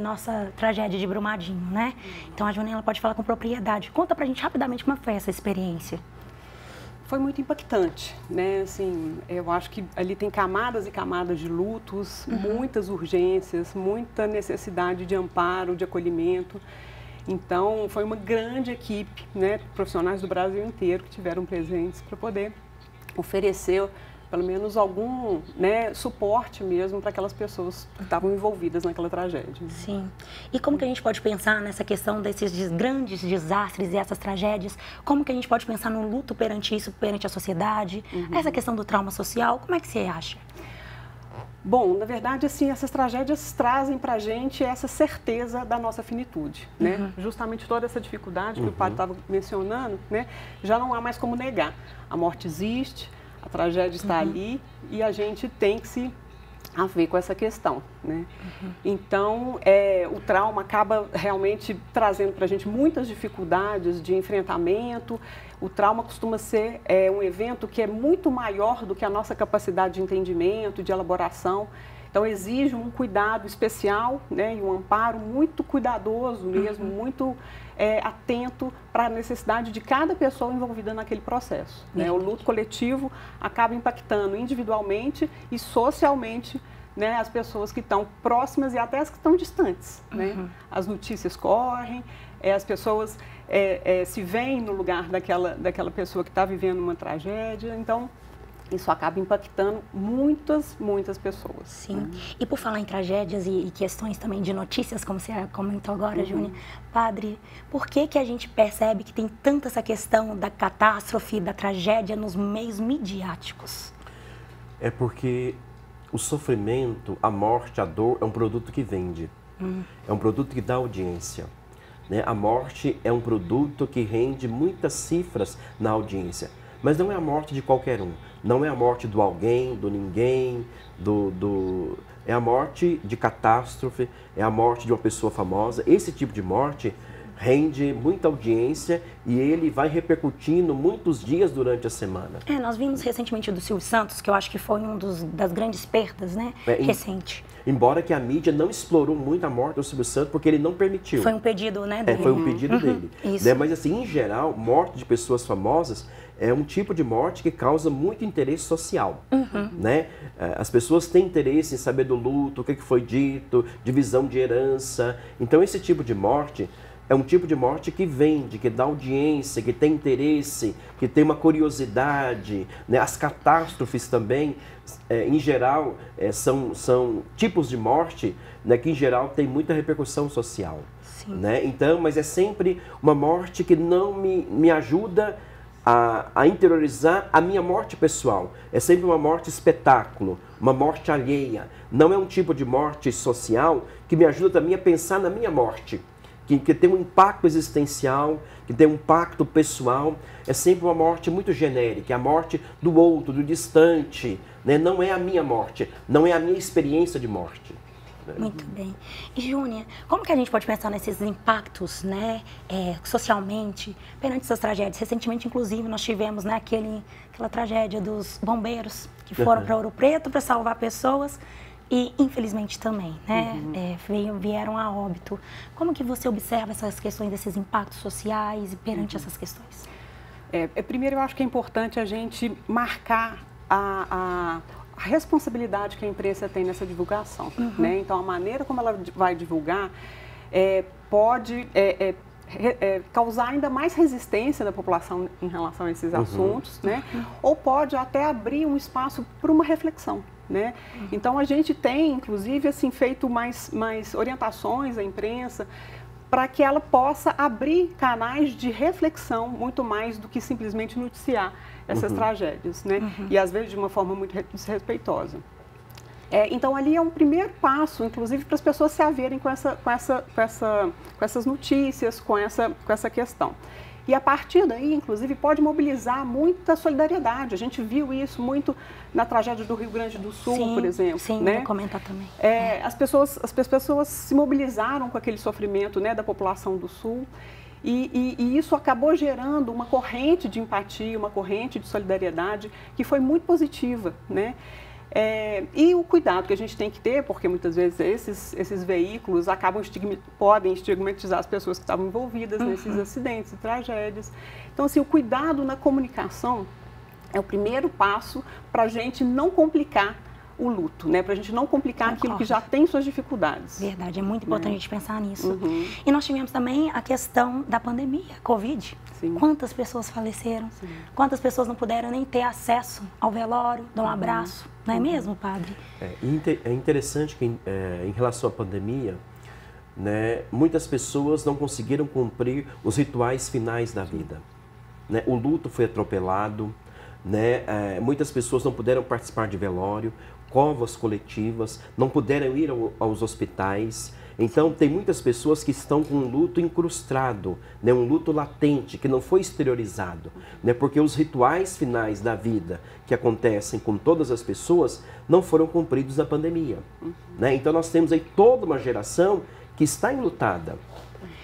nossa tragédia de Brumadinho, né? Então a Júnior pode falar com propriedade. Conta pra gente rapidamente como foi essa experiência. Foi muito impactante, né? Assim, eu acho que ali tem camadas e camadas de lutos, muitas urgências, muita necessidade de amparo, de acolhimento. Então, foi uma grande equipe, né? Profissionais do Brasil inteiro que tiveram presentes para poder oferecer pelo menos algum, né, suporte mesmo para aquelas pessoas que estavam envolvidas naquela tragédia. Sim. E como que a gente pode pensar nessa questão desses grandes desastres e essas tragédias? Como que a gente pode pensar no luto perante isso, perante a sociedade? Essa questão do trauma social, como é que você acha? Bom, na verdade, assim, essas tragédias trazem para a gente essa certeza da nossa finitude, né? Justamente toda essa dificuldade que o padre estava mencionando, né? Já não há mais como negar. A morte existe, a tragédia está ali e a gente tem que se haver com essa questão, né? Então, o trauma acaba realmente trazendo para a gente muitas dificuldades de enfrentamento. O trauma costuma ser um evento que é muito maior do que a nossa capacidade de entendimento, de elaboração. Então, exige um cuidado especial, né, e um amparo muito cuidadoso mesmo, muito atento para a necessidade de cada pessoa envolvida naquele processo. Né? O luto coletivo acaba impactando individualmente e socialmente, né, as pessoas que estão próximas e até as que estão distantes. Né? As notícias correm, as pessoas se veem no lugar daquela pessoa que está vivendo uma tragédia. Então, isso acaba impactando muitas pessoas. Sim. E por falar em tragédias e questões também de notícias, como você comentou agora, Júnior, padre, por que a gente percebe que tem tanta essa questão da catástrofe, da tragédia nos meios midiáticos? É porque o sofrimento, a morte, a dor é um produto que vende. É um produto que dá audiência. Né? A morte é um produto que rende muitas cifras na audiência. Mas não é a morte de qualquer um. Não é a morte do alguém, do ninguém, é a morte de catástrofe, é a morte de uma pessoa famosa. Esse tipo de morte rende muita audiência e ele vai repercutindo muitos dias durante a semana. Nós vimos recentemente do Silvio Santos, que eu acho que foi das grandes perdas, né, recente. Embora que a mídia não explorou muito a morte do Silvio Santos, porque ele não permitiu. Foi um pedido, né, dele. Foi um pedido dele. Isso. Né? Mas assim, em geral, morte de pessoas famosas é um tipo de morte que causa muito interesse social. Né? As pessoas têm interesse em saber do luto, o que foi dito, divisão de herança. Então, esse tipo de morte é um tipo de morte que vende, que dá audiência, que tem interesse, que tem uma curiosidade. Né? As catástrofes também, em geral, são tipos de morte, né, que em geral tem muita repercussão social. Né? Então, mas é sempre uma morte que não me ajuda a interiorizar a minha morte pessoal. É sempre uma morte espetáculo, uma morte alheia. Não é um tipo de morte social que me ajuda também a pensar na minha morte. Que tem um impacto existencial, que tem um impacto pessoal. É sempre uma morte muito genérica, é a morte do outro, do distante. Né? Não é a minha morte, não é a minha experiência de morte. Muito bem. E, Júnior, como que a gente pode pensar nesses impactos, né, socialmente, perante essas tragédias? Recentemente, inclusive, nós tivemos, né, aquela tragédia dos bombeiros que foram para Ouro Preto para salvar pessoas e infelizmente também, né, vieram a óbito. Como que você observa essas questões, desses impactos sociais e perante essas questões? Primeiro, eu acho que é importante a gente marcar a responsabilidade que a imprensa tem nessa divulgação, né? Então, a maneira como ela vai divulgar pode causar ainda mais resistência da população em relação a esses assuntos, né? Ou pode até abrir um espaço para uma reflexão, né? Então, a gente tem, inclusive, assim, feito mais orientações à imprensa para que ela possa abrir canais de reflexão muito mais do que simplesmente noticiar essas tragédias, né? E às vezes de uma forma muito desrespeitosa. Então ali é um primeiro passo, inclusive, para as pessoas se haverem com essas notícias, com essa questão. E a partir daí, inclusive, pode mobilizar muita solidariedade. A gente viu isso muito na tragédia do Rio Grande do Sul, por exemplo. Sim, né? vou comentar também. As pessoas se mobilizaram com aquele sofrimento, né, da população do Sul. E isso acabou gerando uma corrente de empatia, uma corrente de solidariedade que foi muito positiva, né? E o cuidado que a gente tem que ter, porque muitas vezes esses veículos podem estigmatizar as pessoas que estavam envolvidas nesses acidentes e tragédias. Então, assim, o cuidado na comunicação é o primeiro passo para a gente não complicar o luto, né? Para a gente não complicar aquilo que já tem suas dificuldades. Verdade, é muito importante a gente pensar nisso. E nós tivemos também a questão da pandemia, Covid. Sim. Quantas pessoas faleceram? Sim. Quantas pessoas não puderam nem ter acesso ao velório, dar um abraço, não é mesmo, padre? É interessante que em relação à pandemia, né, muitas pessoas não conseguiram cumprir os rituais finais da vida, né? O luto foi atropelado, né? Muitas pessoas não puderam participar de velório, covas coletivas, não puderam ir aos hospitais. Então, tem muitas pessoas que estão com um luto incrustado, né? Um luto latente, que não foi exteriorizado, né? Porque os rituais finais da vida que acontecem com todas as pessoas não foram cumpridos na pandemia, né? Então, nós temos aí toda uma geração que está enlutada,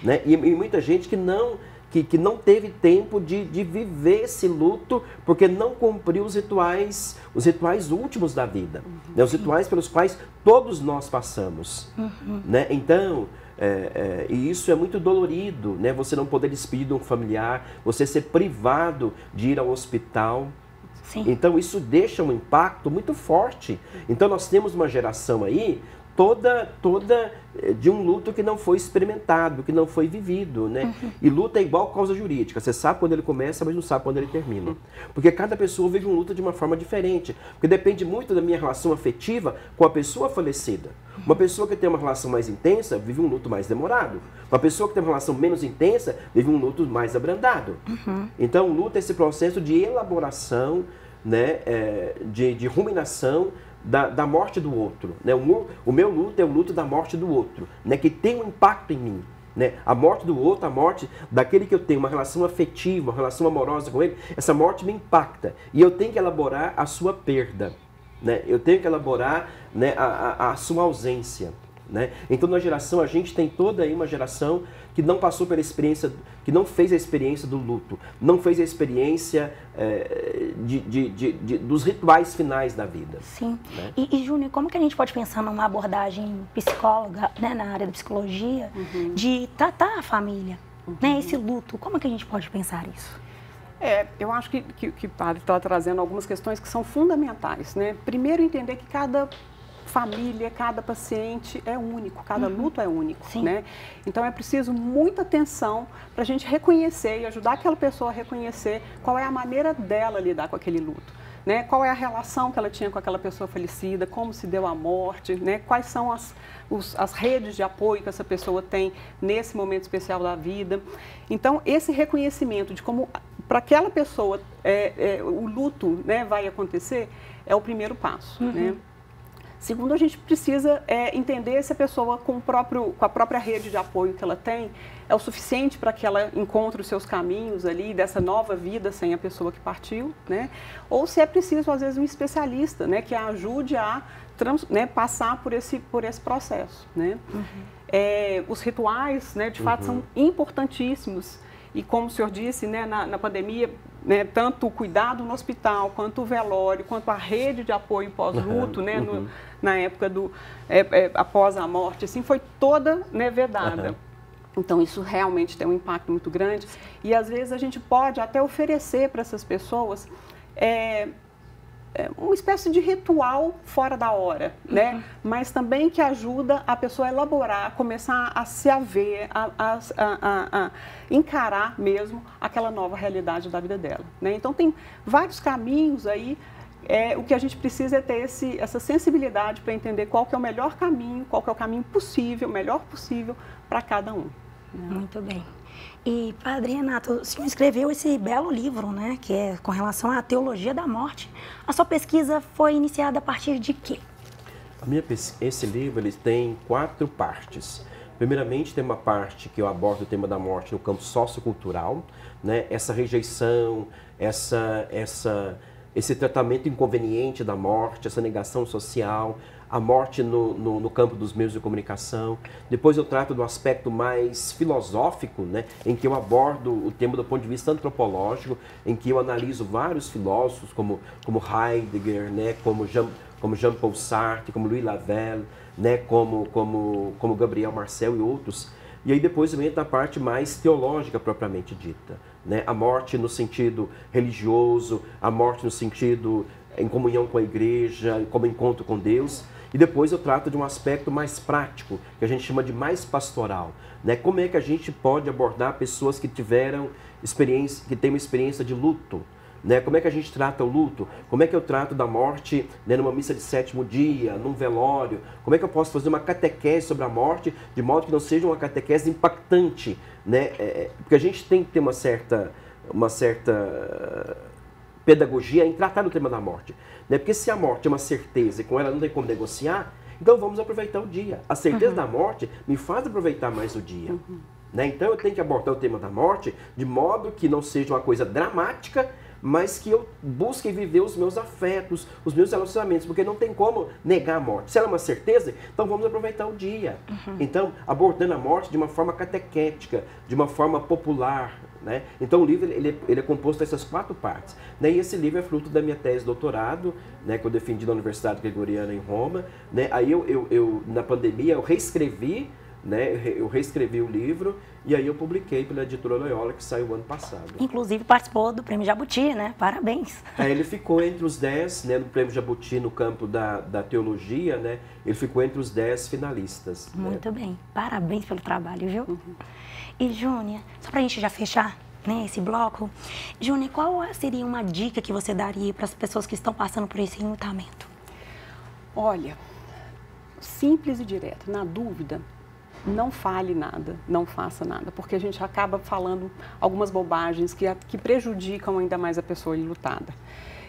né? E muita gente que não teve tempo de viver esse luto porque não cumpriu os rituais últimos da vida, né? Os rituais pelos quais todos nós passamos, né? Então, e isso é muito dolorido, né? Você não poder despedir de um familiar, você ser privado de ir ao hospital. Sim. Então, isso deixa um impacto muito forte. Então, nós temos uma geração aí toda de um luto que não foi experimentado, que não foi vivido, né? E luto é igual causa jurídica. Você sabe quando ele começa, mas não sabe quando ele termina. Porque cada pessoa vive um luto de uma forma diferente. Porque depende muito da minha relação afetiva com a pessoa falecida. Uma pessoa que tem uma relação mais intensa vive um luto mais demorado. Uma pessoa que tem uma relação menos intensa vive um luto mais abrandado. Então, o luto é esse processo de elaboração, né? De ruminação da morte do outro, né? O meu luto é o luto da morte do outro, né? Que tem um impacto em mim, né? A morte do outro, a morte daquele que eu tenho uma relação afetiva, uma relação amorosa com ele, essa morte me impacta. E eu tenho que elaborar a sua perda, né? Eu tenho que elaborar, né, a sua ausência, né? Então, na geração, a gente tem toda aí uma geração que não passou pela experiência, que não fez a experiência do luto, não fez a experiência dos rituais finais da vida. Sim. Né? E Júnior, como que a gente pode pensar numa abordagem psicóloga, né, na área da psicologia, de tratar a família, né, esse luto? Como que a gente pode pensar isso? Eu acho que o padre está trazendo algumas questões que são fundamentais, né? Primeiro, entender que cada família, cada paciente é único, cada luto é único, né? Então, é preciso muita atenção para a gente reconhecer e ajudar aquela pessoa a reconhecer qual é a maneira dela lidar com aquele luto, né? Qual é a relação que ela tinha com aquela pessoa falecida, como se deu a morte, né? Quais são as redes de apoio que essa pessoa tem nesse momento especial da vida. Então, esse reconhecimento de como, para aquela pessoa, o luto, né, vai acontecer, é o primeiro passo, né? Segundo, a gente precisa entender se a pessoa, com a própria rede de apoio que ela tem, é o suficiente para que ela encontre os seus caminhos ali, dessa nova vida sem a pessoa que partiu, né? Ou se é preciso, às vezes, um especialista, né, que a ajude a passar por esse processo, né? Os rituais, né, de fato, são importantíssimos. E como o senhor disse, né, na pandemia, né, tanto o cuidado no hospital, quanto o velório, quanto a rede de apoio pós-luto, né, na época após a morte, assim, foi toda, né, vedada. Então, isso realmente tem um impacto muito grande. E, às vezes, a gente pode até oferecer para essas pessoas uma espécie de ritual fora da hora, né? Mas também que ajuda a pessoa a elaborar, começar a se haver, a encarar mesmo aquela nova realidade da vida dela, né? Então, tem vários caminhos aí. O que a gente precisa é ter essa sensibilidade para entender qual que é o melhor caminho, qual que é o caminho possível, o melhor possível para cada um. Muito bem. E, Padre Renato, o senhor escreveu esse belo livro, né, que é com relação à teologia da morte. A sua pesquisa foi iniciada a partir de quê? Esse livro ele tem 4 partes. Primeiramente, tem uma parte que eu abordo o tema da morte no campo sociocultural, né, essa rejeição, esse tratamento inconveniente da morte, essa negação social, a morte no campo dos meios de comunicação. Depois eu trato do aspecto mais filosófico, né, em que eu abordo o tema do ponto de vista antropológico, em que eu analiso vários filósofos, como Heidegger, né, como Jean-Paul Sartre, como Louis Lavelle, né, como Gabriel Marcel e outros. E aí depois eu entro na parte mais teológica propriamente dita, né, a morte no sentido religioso, a morte no sentido em comunhão com a igreja, como encontro com Deus. E depois eu trato de um aspecto mais prático, que a gente chama de mais pastoral, né? Como é que a gente pode abordar pessoas que têm uma experiência de luto, né? Como é que a gente trata o luto? Como é que eu trato da morte, né, numa missa de 7º dia, num velório? Como é que eu posso fazer uma catequese sobre a morte, de modo que não seja uma catequese impactante, né? Porque a gente tem que ter uma certa pedagogia em tratar do tema da morte, né? Porque se a morte é uma certeza e com ela não tem como negociar, então vamos aproveitar o dia. A certeza da morte me faz aproveitar mais o dia, né? Então eu tenho que abordar o tema da morte de modo que não seja uma coisa dramática, mas que eu busque viver os meus afetos, os meus relacionamentos, porque não tem como negar a morte. Se ela é uma certeza, então vamos aproveitar o dia. Então, abordando a morte de uma forma catequética, de uma forma popular, né? Então o livro ele é composto dessas 4 partes, né? E esse livro é fruto da minha tese de doutorado, né, que eu defendi na Universidade Gregoriana em Roma, né? Aí eu na pandemia eu reescrevi, né? Eu reescrevi o livro e aí eu publiquei pela editora Loyola, que saiu ano passado. Inclusive participou do Prêmio Jabuti, né? Parabéns. Ele ficou entre os 10, né, no Prêmio Jabuti no campo da teologia, né? Ele ficou entre os 10 finalistas. Muito bem. Parabéns pelo trabalho, viu? E, Júnia, só pra gente já fechar, né, esse bloco, Júnia, qual seria uma dica que você daria para as pessoas que estão passando por esse enlutamento? Olha, simples e direto, na dúvida, não fale nada, não faça nada, porque a gente acaba falando algumas bobagens que prejudicam ainda mais a pessoa enlutada.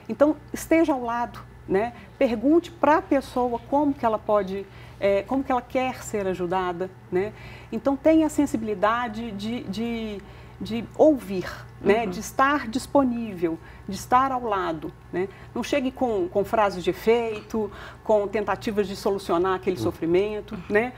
Então, esteja ao lado, né? Pergunte para a pessoa como que ela pode, como que ela quer ser ajudada, né? Então, tenha a sensibilidade de ouvir, né? De estar disponível, de estar ao lado, né? Não chegue com frases de efeito, com tentativas de solucionar aquele sofrimento, né?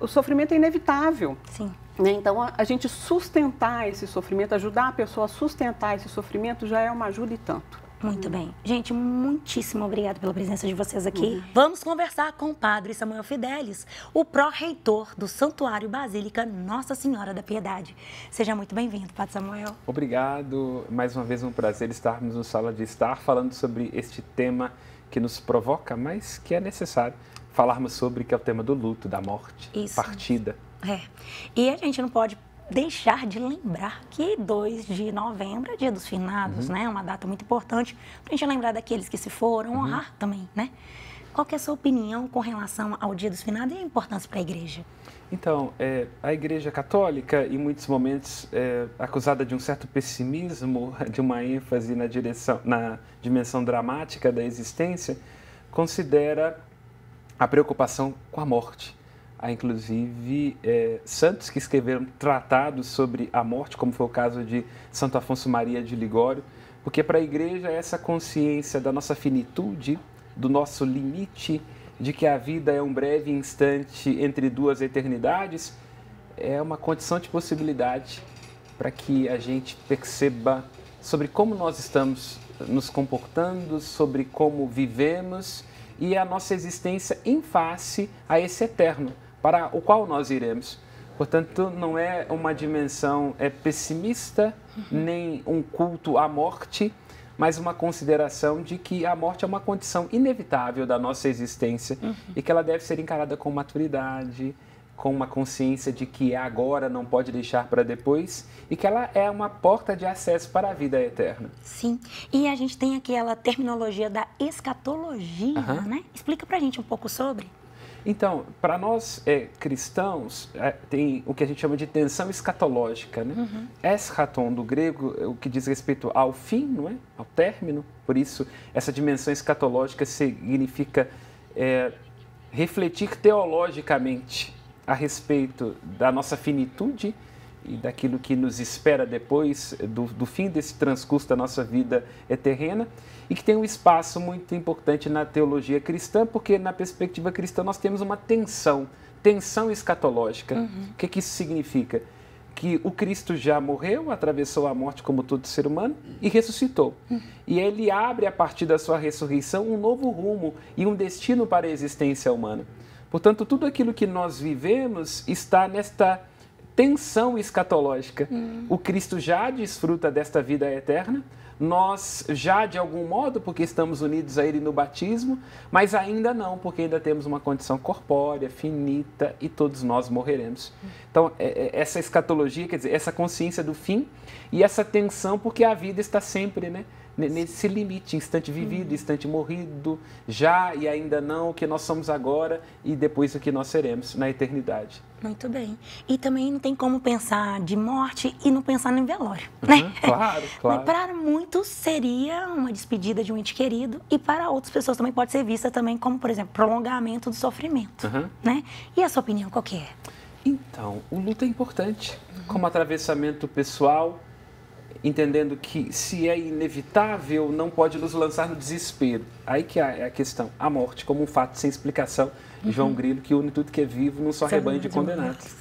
O sofrimento é inevitável. Sim. Né? Então, a gente sustentar esse sofrimento, ajudar a pessoa a sustentar esse sofrimento já é uma ajuda e tanto. Muito bem. Gente, muitíssimo obrigada pela presença de vocês aqui. Vamos conversar com o Padre Samuel Fidelis, o pró-reitor do Santuário Basílica Nossa Senhora da Piedade. Seja muito bem-vindo, Padre Samuel. Obrigado. Mais uma vez um prazer estarmos no Sala de Estar falando sobre este tema que nos provoca, mas que é necessário falarmos sobre, que é o tema do luto, da morte, partida. E a gente não pode deixar de lembrar que 2 de novembro é Dia dos Finados, né? Uma data muito importante para a gente lembrar daqueles que se foram, honrar também, né? Qual que é a sua opinião com relação ao Dia dos Finados e a importância para a Igreja? Então, a Igreja Católica, em muitos momentos, acusada de um certo pessimismo, de uma ênfase na dimensão dramática da existência, considera a preocupação com a morte. Há, inclusive, santos que escreveram tratados sobre a morte, como foi o caso de Santo Afonso Maria de Ligório, porque para a Igreja essa consciência da nossa finitude, do nosso limite, de que a vida é um breve instante entre 2 eternidades, é uma condição de possibilidade para que a gente perceba sobre como nós estamos nos comportando, sobre como vivemos e a nossa existência em face a esse eterno, para o qual nós iremos. Portanto, não é uma dimensão pessimista, nem um culto à morte, mas uma consideração de que a morte é uma condição inevitável da nossa existência e que ela deve ser encarada com maturidade, com uma consciência de que agora não pode deixar para depois e que ela é uma porta de acesso para a vida eterna. Sim, e a gente tem aquela terminologia da escatologia, né? Explica pra gente um pouco sobre. Então, para nós cristãos, tem o que a gente chama de tensão escatológica, né? Eschaton, do grego, o que diz respeito ao fim, não é? Ao término. Por isso, essa dimensão escatológica significa refletir teologicamente a respeito da nossa finitude e daquilo que nos espera depois do fim desse transcurso da nossa vida terrena, e que tem um espaço muito importante na teologia cristã, porque na perspectiva cristã nós temos uma tensão escatológica. O que isso significa? Que o Cristo já morreu, atravessou a morte como todo ser humano e ressuscitou. E ele abre, a partir da sua ressurreição, um novo rumo e um destino para a existência humana. Portanto, tudo aquilo que nós vivemos está nesta tensão escatológica. O Cristo já desfruta desta vida eterna, nós já de algum modo, porque estamos unidos a Ele no batismo, mas ainda não, porque ainda temos uma condição corpórea, finita, e todos nós morreremos. Então, essa escatologia, quer dizer, essa consciência do fim e essa tensão, porque a vida está sempre, né, nesse limite, instante vivido, instante morrido, já e ainda não, o que nós somos agora e depois o que nós seremos na eternidade. Muito bem. E também não tem como pensar de morte e não pensar no velório, né? Claro, claro. Para muitos seria uma despedida de um ente querido e para outras pessoas também pode ser vista também como, por exemplo, prolongamento do sofrimento, né? E a sua opinião qual que é? Então, o luto é importante como atravessamento pessoal, entendendo que se é inevitável, não pode nos lançar no desespero. Aí que é a questão, a morte como um fato sem explicação. João Grilo, que une tudo que é vivo num só rebanho de condenados.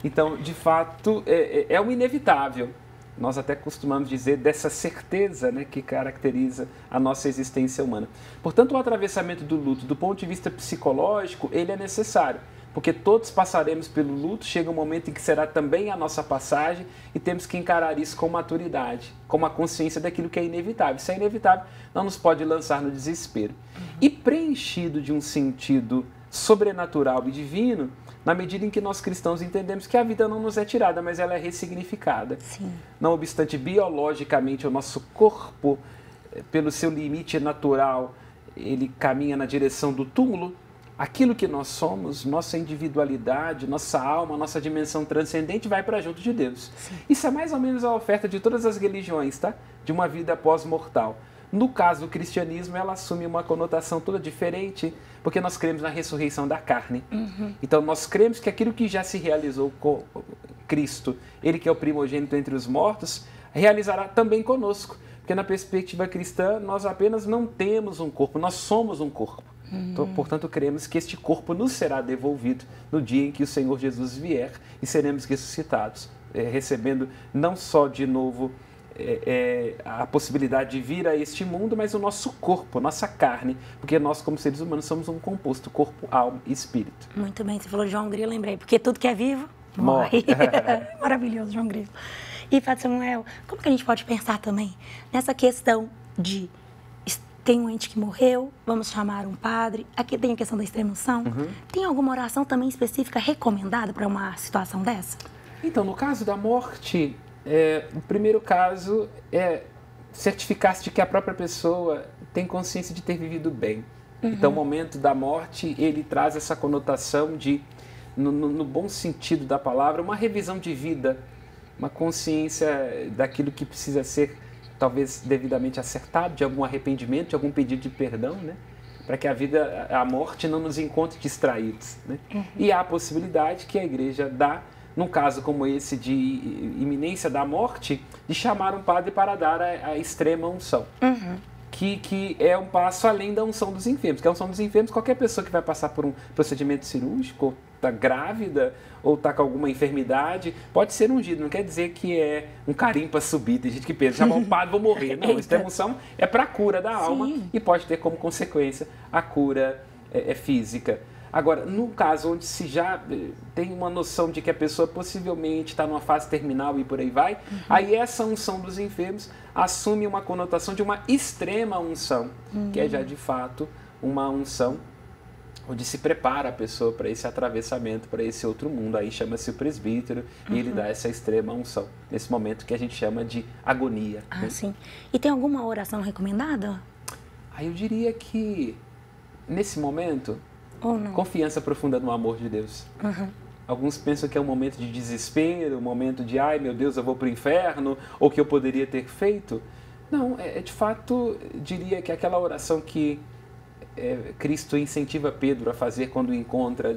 Então, de fato, é um inevitável. Nós até costumamos dizer dessa certeza, né, que caracteriza a nossa existência humana. Portanto, o atravessamento do luto, do ponto de vista psicológico, ele é necessário. Porque todos passaremos pelo luto, chega um momento em que será também a nossa passagem e temos que encarar isso com maturidade, com uma consciência daquilo que é inevitável. Se é inevitável, não nos pode lançar no desespero. E preenchido de um sentido sobrenatural e divino, na medida em que nós cristãos entendemos que a vida não nos é tirada, mas ela é ressignificada. Sim. Não obstante, biologicamente, o nosso corpo, pelo seu limite natural, ele caminha na direção do túmulo. Aquilo que nós somos, nossa individualidade, nossa alma, nossa dimensão transcendente vai para junto de Deus. Sim. Isso é mais ou menos a oferta de todas as religiões, tá? De uma vida pós-mortal. No caso do cristianismo, ela assume uma conotação toda diferente, porque nós cremos na ressurreição da carne. Então, nós cremos que aquilo que já se realizou com Cristo, Ele que é o primogênito entre os mortos, realizará também conosco. Porque na perspectiva cristã, nós apenas não temos um corpo, nós somos um corpo. Então, portanto, cremos que este corpo nos será devolvido no dia em que o Senhor Jesus vier e seremos ressuscitados, recebendo não só de novo a possibilidade de vir a este mundo, mas o nosso corpo, nossa carne, porque nós, como seres humanos, somos um composto, corpo, alma e espírito. Muito bem, você falou de João Grilo, lembrei, porque tudo que é vivo, morre. Maravilhoso, João Grilo. E, Padre Samuel, como que a gente pode pensar também nessa questão de tem um ente que morreu, vamos chamar um padre, aqui tem a questão da extrema-unção, tem alguma oração também específica recomendada para uma situação dessa? Então, no caso da morte, o primeiro caso é certificar-se de que a própria pessoa tem consciência de ter vivido bem. Então, o momento da morte, ele traz essa conotação de, no bom sentido da palavra, uma revisão de vida, uma consciência daquilo que precisa ser talvez devidamente acertado, de algum arrependimento, de algum pedido de perdão, né? Para que a morte não nos encontre distraídos, né? E há a possibilidade que a igreja dá, num caso como esse de iminência da morte, de chamar um padre para dar a extrema unção, que é um passo além da unção dos enfermos. Que a unção dos enfermos, qualquer pessoa que vai passar por um procedimento cirúrgico, ou está grávida, ou está com alguma enfermidade, pode ser ungido. Não quer dizer que é um carinho para subir. Tem gente que pensa, já vou padre, vou morrer. Não, essa unção é para a cura da alma e pode ter como consequência a cura física. Agora, no caso onde se já tem uma noção de que a pessoa possivelmente está numa fase terminal e por aí vai, aí essa unção dos enfermos assume uma conotação de uma extrema unção, que é já de fato uma unção onde se prepara a pessoa para esse atravessamento, para esse outro mundo. Aí chama-se o presbítero e ele dá essa extrema unção, nesse momento que a gente chama de agonia. Ah, sim. E tem alguma oração recomendada? Aí eu diria que, nesse momento, confiança profunda no amor de Deus. Alguns pensam que é um momento de desespero, um momento de, ai meu Deus, eu vou para o inferno, ou que eu poderia ter feito. Não, de fato, diria que aquela oração que Cristo incentiva Pedro a fazer quando o encontra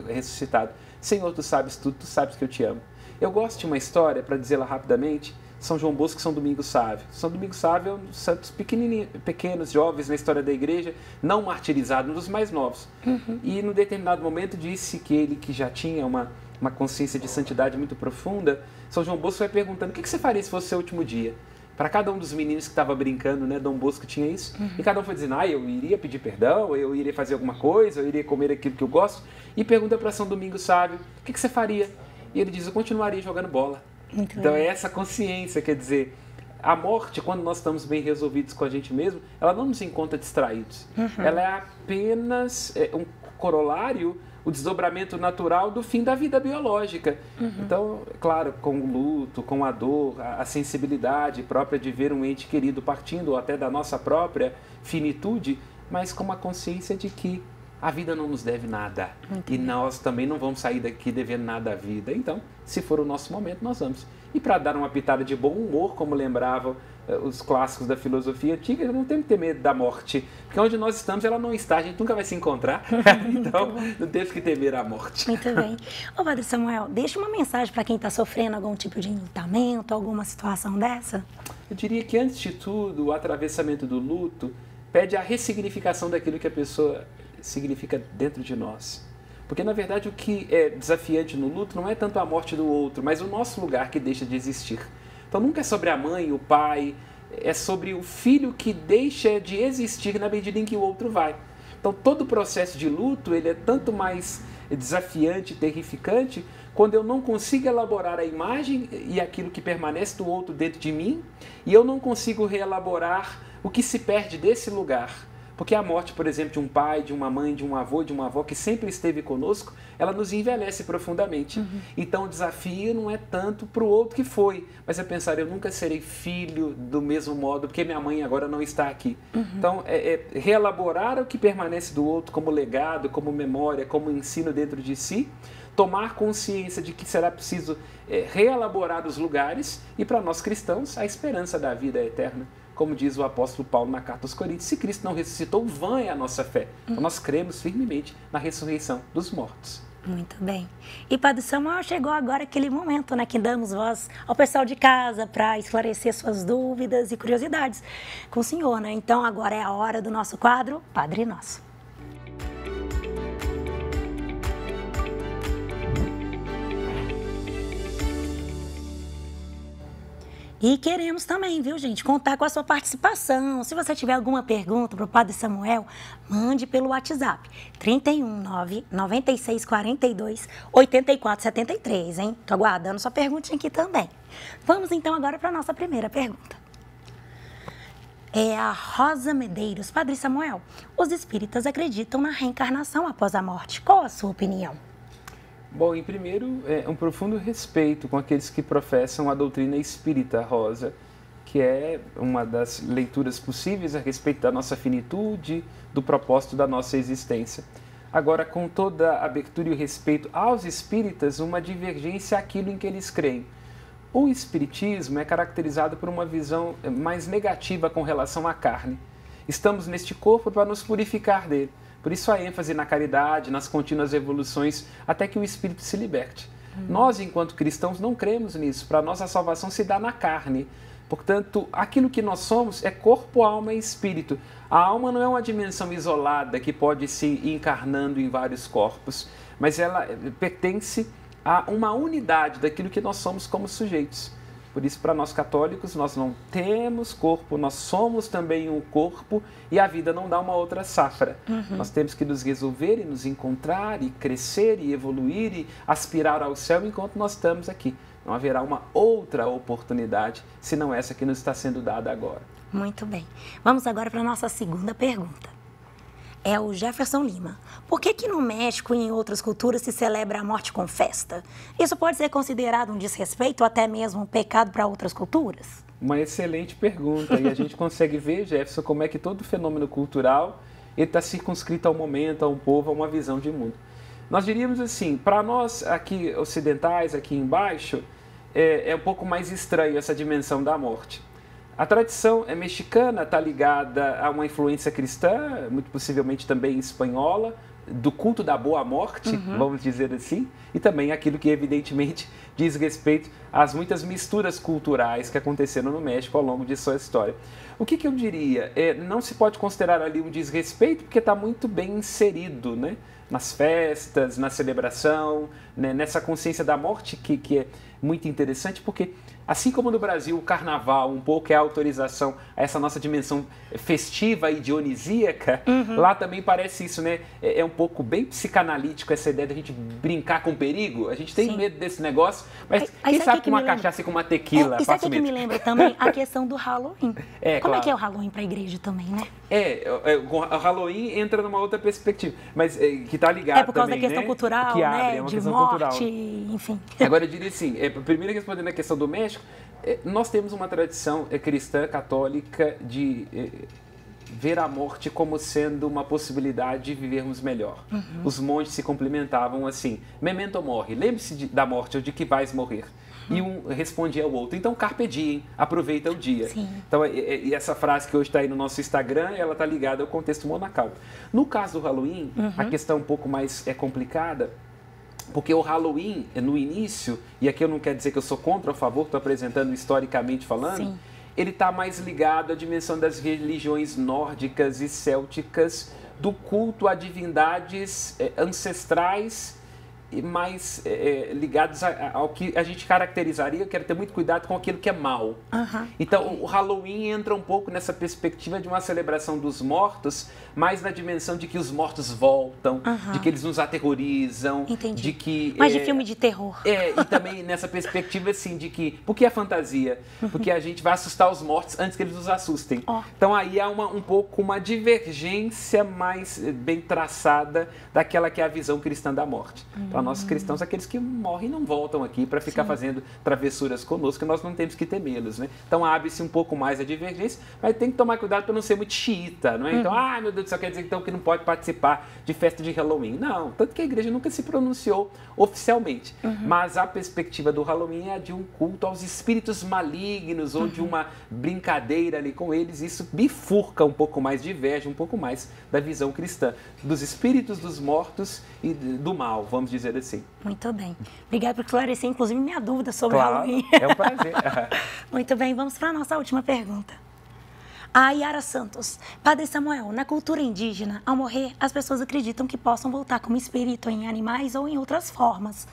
ressuscitado. Senhor, tu sabes tudo, tu sabes que eu te amo. Eu gosto de uma história, para dizê-la rapidamente, São João Bosco e São Domingos Sávio. São Domingos Sávio é um dos santos pequenos, jovens na história da igreja, não martirizado, um dos mais novos. E, num determinado momento, disse que ele, que já tinha uma consciência de santidade muito profunda, São João Bosco vai perguntando, o que você faria se fosse o seu último dia? Para cada um dos meninos que estava brincando, né, Dom Bosco tinha isso, e cada um foi dizendo, eu iria pedir perdão, eu iria fazer alguma coisa, eu iria comer aquilo que eu gosto, e pergunta para São Domingos Sávio, o que você faria? E ele diz, eu continuaria jogando bola. Muito então bem. É essa consciência, quer dizer, a morte, quando nós estamos bem resolvidos com a gente mesmo, ela não nos encontra distraídos. Ela é apenas um corolário, o desdobramento natural do fim da vida biológica. Então, claro, com o luto, com a dor, a sensibilidade própria de ver um ente querido partindo, ou até da nossa própria finitude, mas com uma consciência de que a vida não nos deve nada. E nós também não vamos sair daqui devendo nada à vida. Então, se for o nosso momento, nós vamos. E para dar uma pitada de bom humor, como lembravam os clássicos da filosofia antiga, não temos que ter medo da morte. Porque onde nós estamos, ela não está, a gente nunca vai se encontrar. Então, não temos que temer a morte. Muito bem. Ô, Padre Samuel, deixa uma mensagem para quem está sofrendo algum tipo de enlutamento, alguma situação dessa? Eu diria que, antes de tudo, o atravessamento do luto pede a ressignificação daquilo que a pessoa significa dentro de nós. Porque, na verdade, o que é desafiante no luto não é tanto a morte do outro, mas o nosso lugar que deixa de existir. Então, nunca é sobre a mãe, o pai, é sobre o filho que deixa de existir na medida em que o outro vai. Então, todo o processo de luto, ele é tanto mais desafiante, terrificante, quando eu não consigo elaborar a imagem e aquilo que permanece do outro dentro de mim, e eu não consigo reelaborar o que se perde desse lugar. Porque a morte, por exemplo, de um pai, de uma mãe, de um avô, de uma avó que sempre esteve conosco, ela nos envelhece profundamente. Então o desafio não é tanto para o outro que foi, mas é pensar, eu nunca serei filho do mesmo modo, porque minha mãe agora não está aqui. Então é reelaborar o que permanece do outro como legado, como memória, como ensino dentro de si, tomar consciência de que será preciso reelaborar os lugares e, para nós cristãos, a esperança da vida eterna. Como diz o apóstolo Paulo na carta aos Coríntios, se Cristo não ressuscitou, vã é a nossa fé. Então nós cremos firmemente na ressurreição dos mortos. Muito bem. E, Padre Samuel, chegou agora aquele momento, né, que damos voz ao pessoal de casa para esclarecer suas dúvidas e curiosidades com o senhor, né? Então agora é a hora do nosso quadro Padre Nosso. E queremos também, viu, gente, contar com a sua participação. Se você tiver alguma pergunta para o Padre Samuel, mande pelo WhatsApp 319 9642 8473, hein? Tô aguardando sua perguntinha aqui também. Vamos então agora para a nossa primeira pergunta. É a Rosa Medeiros. Padre Samuel, os espíritas acreditam na reencarnação após a morte. Qual a sua opinião? Bom, em primeiro, um profundo respeito com aqueles que professam a doutrina espírita, Rosa, que é uma das leituras possíveis a respeito da nossa finitude, do propósito da nossa existência. Agora, com toda a abertura e o respeito aos espíritas, uma divergência àquilo em que eles creem. O espiritismo é caracterizado por uma visão mais negativa com relação à carne. Estamos neste corpo para nos purificar dele. Por isso a ênfase na caridade, nas contínuas evoluções, até que o espírito se liberte. Nós, enquanto cristãos, não cremos nisso. Para nós a salvação se dá na carne. Portanto, aquilo que nós somos é corpo, alma e espírito. A alma não é uma dimensão isolada que pode se ir encarnando em vários corpos, mas ela pertence a uma unidade daquilo que nós somos como sujeitos. Por isso, para nós católicos, nós não temos corpo, nós somos também um corpo e a vida não dá uma outra safra. Nós temos que nos resolver e nos encontrar e crescer e evoluir e aspirar ao céu enquanto nós estamos aqui. Não haverá uma outra oportunidade, senão essa que nos está sendo dada agora. Muito bem. Vamos agora para a nossa segunda pergunta. É o Jefferson Lima. Por que no México e em outras culturas se celebra a morte com festa? Isso pode ser considerado um desrespeito ou até mesmo um pecado para outras culturas? Uma excelente pergunta. E a gente consegue ver, Jefferson, como é que todo fenômeno cultural está circunscrito ao momento, a um povo, a uma visão de mundo. Nós diríamos assim, para nós aqui ocidentais, aqui embaixo, é um pouco mais estranho essa dimensão da morte. A tradição mexicana está ligada a uma influência cristã, muito possivelmente também espanhola, do culto da boa morte, vamos dizer assim, e também aquilo que evidentemente diz respeito às muitas misturas culturais que aconteceram no México ao longo de sua história. O que eu diria? Não se pode considerar ali um desrespeito, porque está muito bem inserido, né? Nas festas, na celebração, né? Nessa consciência da morte que é muito interessante, porque assim como no Brasil o carnaval um pouco é a autorização a essa nossa dimensão festiva e dionisíaca, lá também parece isso, né? É um pouco bem psicanalítico essa ideia de a gente brincar com o perigo. A gente tem medo desse negócio, mas quem sabe com uma cachaça e com uma tequila isso aqui que me lembra também a questão do Halloween. Como é que é o Halloween para a igreja também, né? O Halloween entra numa outra perspectiva, mas que está ligado também, é por causa da questão cultural, que abre, né? é uma de questão morte, cultural. Enfim. Agora eu diria assim, primeiro respondendo a questão do México, nós temos uma tradição cristã, católica, de ver a morte como sendo uma possibilidade de vivermos melhor. Os monges se complementavam assim, memento mori, lembre-se da morte ou de que vais morrer. E um respondia ao outro, então carpe diem, aproveita o dia. Sim. Então, e essa frase que hoje está aí no nosso Instagram, ela está ligada ao contexto monacal. No caso do Halloween, a questão um pouco mais complicada, porque o Halloween, no início, e aqui eu não quero dizer que eu sou contra ou a favor, estou apresentando historicamente falando, Sim. ele está mais ligado à dimensão das religiões nórdicas e célticas, do culto a divindades ancestrais, mais ligados ao que a gente caracterizaria, eu quero ter muito cuidado com aquilo que é mal. Então, o Halloween entra um pouco nessa perspectiva de uma celebração dos mortos, mais na dimensão de que os mortos voltam, de que eles nos aterrorizam. Entendi. De que... Mas de filme de terror. E também nessa perspectiva, assim, de que... Por que a fantasia? Porque a gente vai assustar os mortos antes que eles nos assustem. Então, aí há um pouco uma divergência mais bem traçada daquela que é a visão cristã da morte. Para nós cristãos, aqueles que morrem não voltam aqui para ficar fazendo travessuras conosco, nós não temos que temê-los, né? Então abre-se um pouco mais a divergência, mas tem que tomar cuidado para não ser muito xiita, não é? Então, meu Deus do céu, quer dizer então que não pode participar de festa de Halloween. Não, tanto que a igreja nunca se pronunciou oficialmente, mas a perspectiva do Halloween é a de um culto aos espíritos malignos ou de uma brincadeira ali com eles. Isso bifurca um pouco mais, diverge um pouco mais da visão cristã, dos espíritos dos mortos e do mal, vamos dizer assim. Muito bem. Obrigada por esclarecer, inclusive, minha dúvida sobre Halloween. É um prazer. Muito bem, vamos para a nossa última pergunta. A Yara Santos. Padre Samuel, na cultura indígena, ao morrer, as pessoas acreditam que possam voltar como espírito em animais ou em outras formas.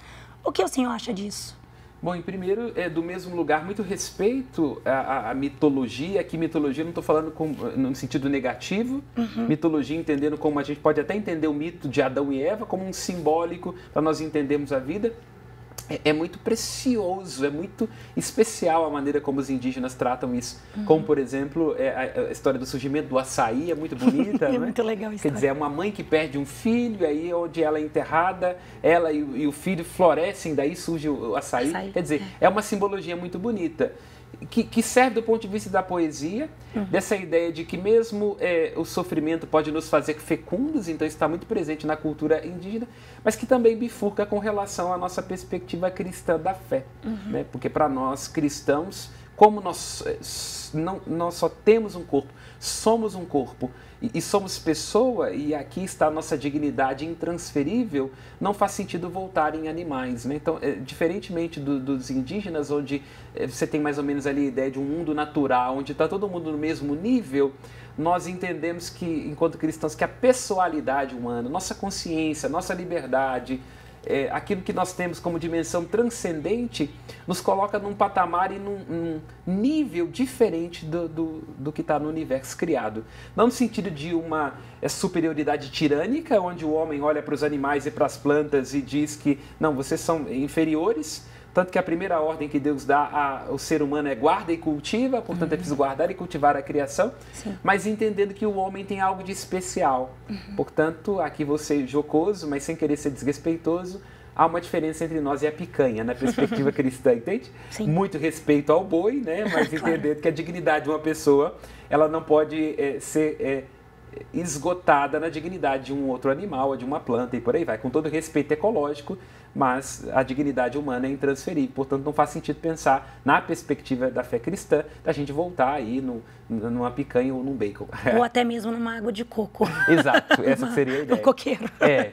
O que o senhor acha disso? Bom, em primeiro, do mesmo lugar, muito respeito à mitologia. Aqui, mitologia, não estou falando no sentido negativo. Mitologia, entendendo como a gente pode até entender o mito de Adão e Eva como um simbólico para nós entendermos a vida. É muito precioso, é muito especial a maneira como os indígenas tratam isso. Como, por exemplo, a história do surgimento do açaí é muito bonita. É né? muito legal isso. Quer dizer, é uma mãe que perde um filho, aí onde ela é enterrada, ela e o filho florescem, daí surge o açaí. Quer dizer, é uma simbologia muito bonita. Que serve do ponto de vista da poesia, dessa ideia de que mesmo o sofrimento pode nos fazer fecundos, então isso está muito presente na cultura indígena, mas que também bifurca com relação à nossa perspectiva cristã da fé. Né? Porque para nós cristãos, como nós só temos um corpo, somos um corpo e somos pessoa, e aqui está a nossa dignidade intransferível, não faz sentido voltar em animais, né? Então, diferentemente dos indígenas, onde você tem mais ou menos ali a ideia de um mundo natural, onde está todo mundo no mesmo nível, nós entendemos que, enquanto cristãos, que a pessoalidade humana, nossa consciência, nossa liberdade, aquilo que nós temos como dimensão transcendente, nos coloca num patamar e num nível diferente do que está no universo criado. Não no sentido de uma superioridade tirânica, onde o homem olha para os animais e para as plantas e diz que, não, vocês são inferiores, tanto que a primeira ordem que Deus dá ao ser humano é guarda e cultiva, portanto é preciso guardar e cultivar a criação, mas entendendo que o homem tem algo de especial. Portanto, aqui vou ser jocoso, mas sem querer ser desrespeitoso, há uma diferença entre nós e a picanha, na perspectiva cristã, entende? Sim. Muito respeito ao boi, né? Mas entendendo que a dignidade de uma pessoa, ela não pode ser esgotada na dignidade de um outro animal, ou de uma planta e por aí vai, com todo respeito ecológico, mas a dignidade humana é intransferível, portanto não faz sentido pensar na perspectiva da fé cristã da gente voltar aí numa picanha ou num bacon. Ou até mesmo numa água de coco. Exato, essa seria a ideia. No coqueiro.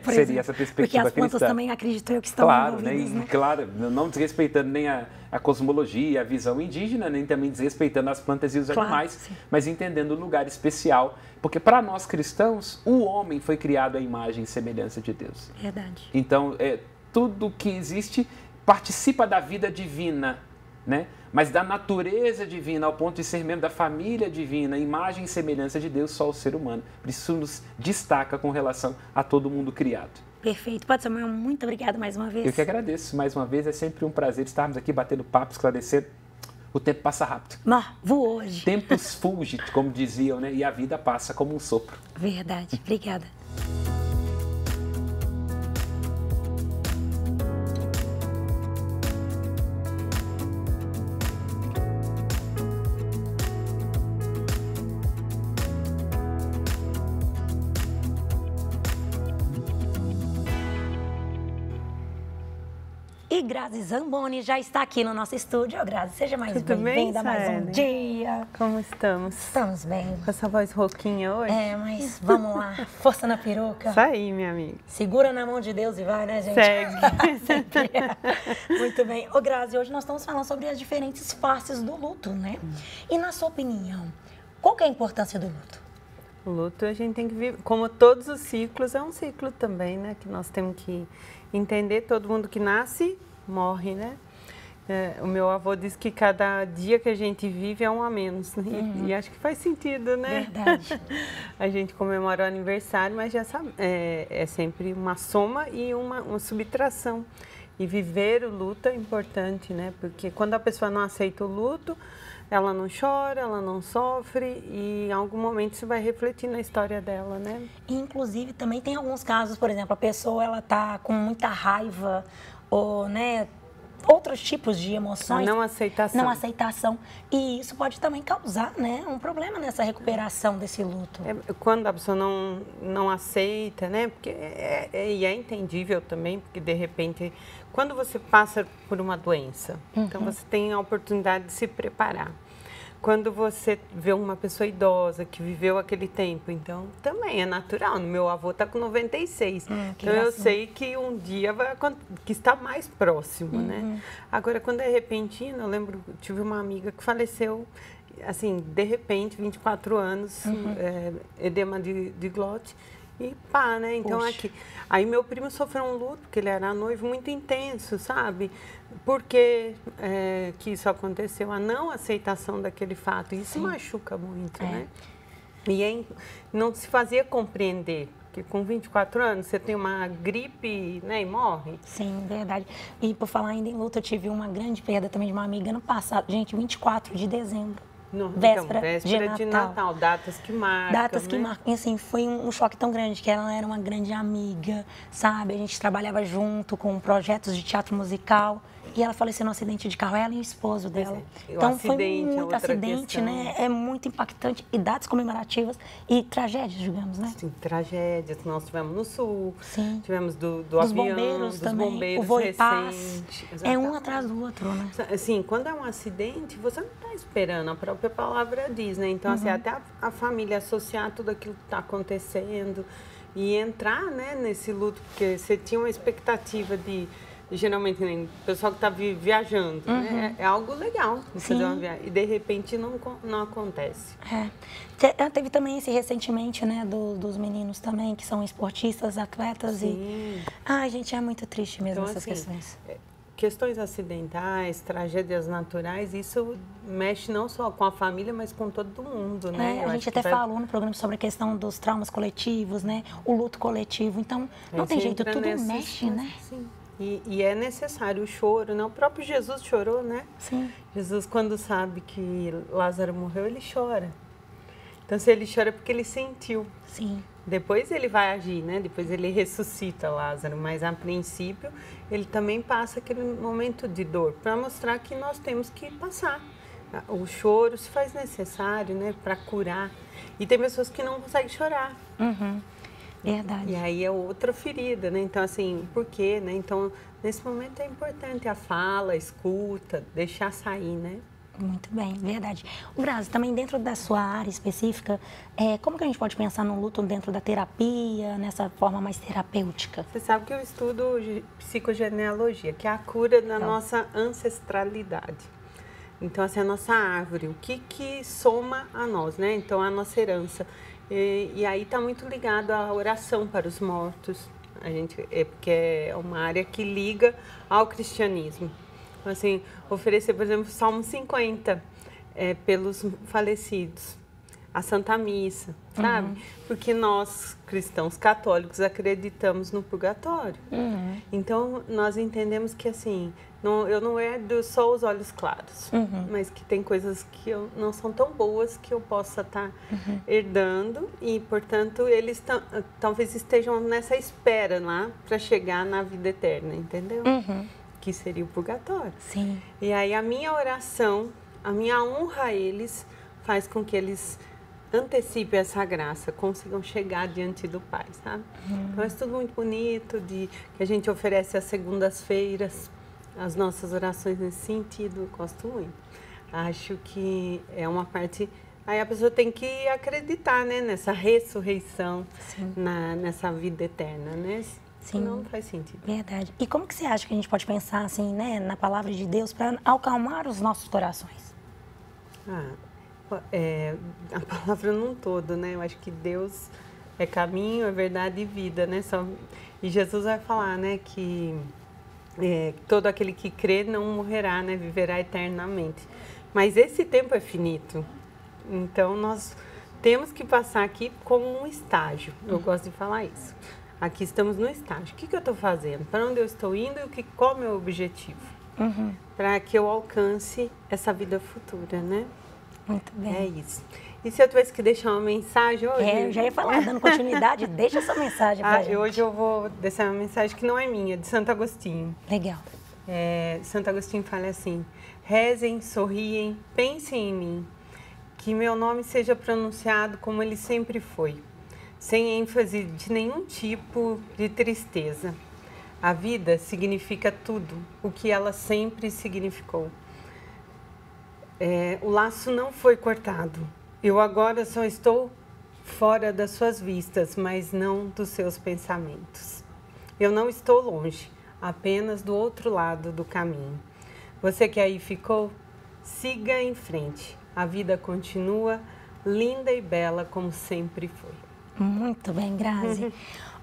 Seria essa perspectiva porque as plantas cristã. também, acredito eu, que estão envolvidas, né? Claro, não desrespeitando nem a cosmologia, a visão indígena, nem também desrespeitando as plantas e os animais, sim. mas entendendo o lugar especial, porque para nós cristãos, o homem foi criado à imagem e semelhança de Deus. Verdade. Então, tudo que existe participa da vida divina, né? Mas da natureza divina, ao ponto de ser membro da família divina, imagem e semelhança de Deus, só o ser humano. Por isso nos destaca com relação a todo mundo criado. Perfeito. Padre Samuel, muito obrigada mais uma vez. Eu que agradeço mais uma vez, é sempre um prazer estarmos aqui batendo papo, esclarecendo. O tempo passa rápido. Voou hoje. Tempus fugit, como diziam, né? E a vida passa como um sopro. Verdade. Obrigada. E Grazi Zamboni já está aqui no nosso estúdio. Grazi, seja mais bem-vinda a mais um dia. Como estamos? Estamos bem. Com essa voz rouquinha hoje? Mas vamos lá. Força na peruca. Isso aí, minha amiga. Segura na mão de Deus e vai, né, gente? Segue. Muito bem. Ô, Grazi, hoje nós estamos falando sobre as diferentes faces do luto, né? E na sua opinião, qual que é a importância do luto? O luto a gente tem que viver, como todos os ciclos, é um ciclo também, né? Que nós temos que entender, todo mundo que nasce, morre, né? O meu avô disse que cada dia que a gente vive é um a menos, né? E acho que faz sentido, né? Verdade. A gente comemora o aniversário, mas já sabe, é sempre uma soma e uma subtração. E viver o luto é importante, né? Porque quando a pessoa não aceita o luto, ela não chora, ela não sofre e em algum momento isso vai refletir na história dela, né? Inclusive, também tem alguns casos, por exemplo, a pessoa ela tá com muita raiva ou, né, outros tipos de emoções. A não aceitação. Não aceitação. E isso pode também causar, né, um problema nessa recuperação desse luto. Quando a pessoa não aceita, né? Porque é entendível também, porque de repente, quando você passa por uma doença, então você tem a oportunidade de se preparar. Quando você vê uma pessoa idosa que viveu aquele tempo, então também é natural. Meu avô está com 96, então eu sei que um dia que está mais próximo, né? Agora, quando é repentino, eu lembro, tive uma amiga que faleceu, assim, de repente, 24 anos, edema de glote. E pá, né? Então, aqui. Aí meu primo sofreu um luto, porque ele era noivo muito intenso, sabe? Por que que isso aconteceu? A não aceitação daquele fato. Isso machuca muito, né? E não se fazia compreender. Porque com 24 anos você tem uma gripe, né? E morre. Sim, verdade. E por falar ainda em luto, eu tive uma grande perda também de uma amiga no passado. Gente, 24 de dezembro. Véspera de Natal, datas que marcam. Datas que marcam. E assim, foi um choque tão grande, que ela era uma grande amiga, sabe? A gente trabalhava junto com projetos de teatro musical. E ela faleceu no acidente de carro, ela e o esposo dela. O Então foi acidente é muito outra acidente, questão. né? É muito impactante. E datas comemorativas e tragédias, digamos, né? Sim, tragédias. Nós tivemos no Sul, Sim. tivemos do Dos avião, bombeiros dos também. bombeiros O Voe Paz. recente. É um Exatamente. atrás do outro, né? Assim, quando é um acidente, você não está esperando, a própria palavra diz, né? Então, assim, até a família associar tudo aquilo que está acontecendo e entrar, né, nesse luto, porque você tinha uma expectativa de geralmente, né, o pessoal que está viajando, né? É algo legal fazer uma viagem, e de repente não acontece. Teve também esse recentemente, né, dos meninos também, que são esportistas, atletas. Sim. E... Ai, gente, é muito triste mesmo Então, essas assim, questões. Questões acidentais, tragédias naturais, isso mexe não só com a família, mas com todo mundo, né? A gente até falou no programa sobre a questão dos traumas coletivos, né? O luto coletivo. Então, não tem jeito, tudo mexe, né? Sim. E é necessário o choro, né? O próprio Jesus chorou, né? Sim. Jesus, quando sabe que Lázaro morreu, ele chora. Então, se ele chora é porque ele sentiu. Sim. Depois ele vai agir, né? Depois ele ressuscita Lázaro, mas a princípio ele também passa aquele momento de dor para mostrar que nós temos que passar. O choro se faz necessário, né? Para curar. E tem pessoas que não conseguem chorar. Verdade. E aí é outra ferida, né? Então, assim, por quê, né? Então, nesse momento é importante a fala, a escuta, deixar sair, né? Muito bem, verdade. O Grazi, também dentro da sua área específica, como que a gente pode pensar no luto dentro da terapia, nessa forma mais terapêutica? Você sabe que eu estudo psicogenealogia, que é a cura da nossa ancestralidade. Então, assim, a nossa árvore, o que soma a nós, né? Então, a nossa herança. E aí está muito ligado à oração para os mortos. Porque é uma área que liga ao cristianismo. Então, assim, oferecer, por exemplo, Salmo 50 pelos falecidos, a Santa Missa, sabe? Porque nós, cristãos católicos, acreditamos no purgatório. Então, nós entendemos que, assim, eu não herdo só os olhos claros, mas que tem coisas que não são tão boas que eu possa estar herdando e, portanto, eles talvez estejam nessa espera lá para chegar na vida eterna, entendeu? Que seria o purgatório. Sim. E aí a minha oração, a minha honra a eles, faz com que eles antecipem essa graça, consigam chegar diante do Pai, sabe? Então é tudo muito bonito, que a gente oferece às segundas-feiras, as nossas orações nesse sentido, eu gosto muito. Acho que é uma parte... Aí a pessoa tem que acreditar, né, nessa ressurreição, nessa vida eterna, né? Sim. Não faz sentido. Verdade. E como que você acha que a gente pode pensar, assim, né, na palavra de Deus para acalmar os nossos corações? A palavra num todo, né? Eu acho que Deus é caminho, é verdade e vida, né? E Jesus vai falar, né, que todo aquele que crê não morrerá, né? Viverá eternamente. Mas esse tempo é finito. Então, nós temos que passar aqui como um estágio. Eu gosto de falar isso. Aqui estamos no estágio. O que eu estou fazendo? Para onde eu estou indo e qual é o meu objetivo? Para que eu alcance essa vida futura, né? Muito bem. É isso. E se eu tivesse que deixar uma mensagem hoje? Eu já ia falar, dando continuidade, deixa essa mensagem pra gente. Hoje eu vou deixar uma mensagem que não é minha, de Santo Agostinho. Legal. Santo Agostinho fala assim: rezem, sorriem, pensem em mim, que meu nome seja pronunciado como ele sempre foi, sem ênfase de nenhum tipo de tristeza. A vida significa tudo o que ela sempre significou. O laço não foi cortado. Eu agora só estou fora das suas vistas, mas não dos seus pensamentos. Eu não estou longe, apenas do outro lado do caminho. Você que aí ficou, siga em frente. A vida continua linda e bela como sempre foi. Muito bem, Grazi.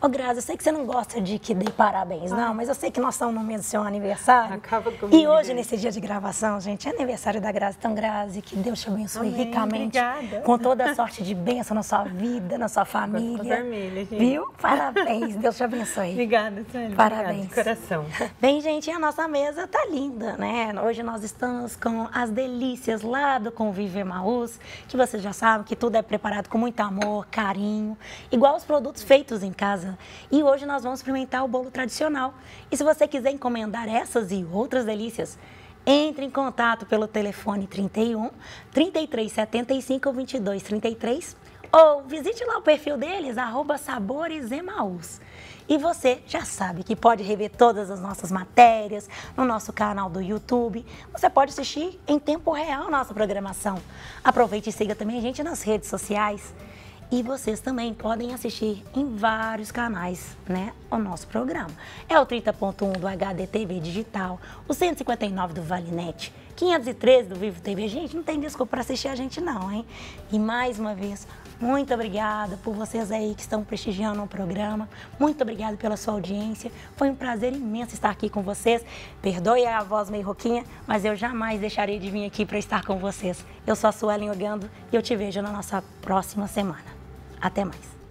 Ô, Grazi, eu sei que você não gosta de que dê parabéns, não, mas eu sei que nós estamos no mês do seu aniversário. Acaba comigo. E hoje, nesse dia de gravação, gente, é aniversário da Grazi. Então, Grazi, que Deus te abençoe ricamente. Obrigada. Com toda a sorte de bênção na sua vida, na sua família. Vermelha, gente. Viu? Parabéns, Deus te abençoe. Obrigada, Célia. Parabéns. Obrigada, de coração. Bem, gente, a nossa mesa tá linda, né? Hoje nós estamos com as delícias lá do Convívio Emaús, que vocês já sabem que tudo é preparado com muito amor, carinho, igual os produtos feitos em casa, casa. E hoje nós vamos experimentar o bolo tradicional. E se você quiser encomendar essas e outras delícias, entre em contato pelo telefone 31 33 75 22 33 ou visite lá o perfil deles, @saboresemaús. E você já sabe que pode rever todas as nossas matérias no nosso canal do YouTube. Você pode assistir em tempo real nossa programação. Aproveite e siga também a gente nas redes sociais. E vocês também podem assistir em vários canais, né, o nosso programa. É o 30.1 do HDTV Digital, o 159 do Valinet, 513 do Vivo TV. Gente, não tem desculpa para assistir a gente não, hein? E mais uma vez, muito obrigada por vocês aí que estão prestigiando o programa. Muito obrigada pela sua audiência. Foi um prazer imenso estar aqui com vocês. Perdoe a voz meio rouquinha, mas eu jamais deixarei de vir aqui para estar com vocês. Eu sou a Suelen Ogando e eu te vejo na nossa próxima semana. Até mais.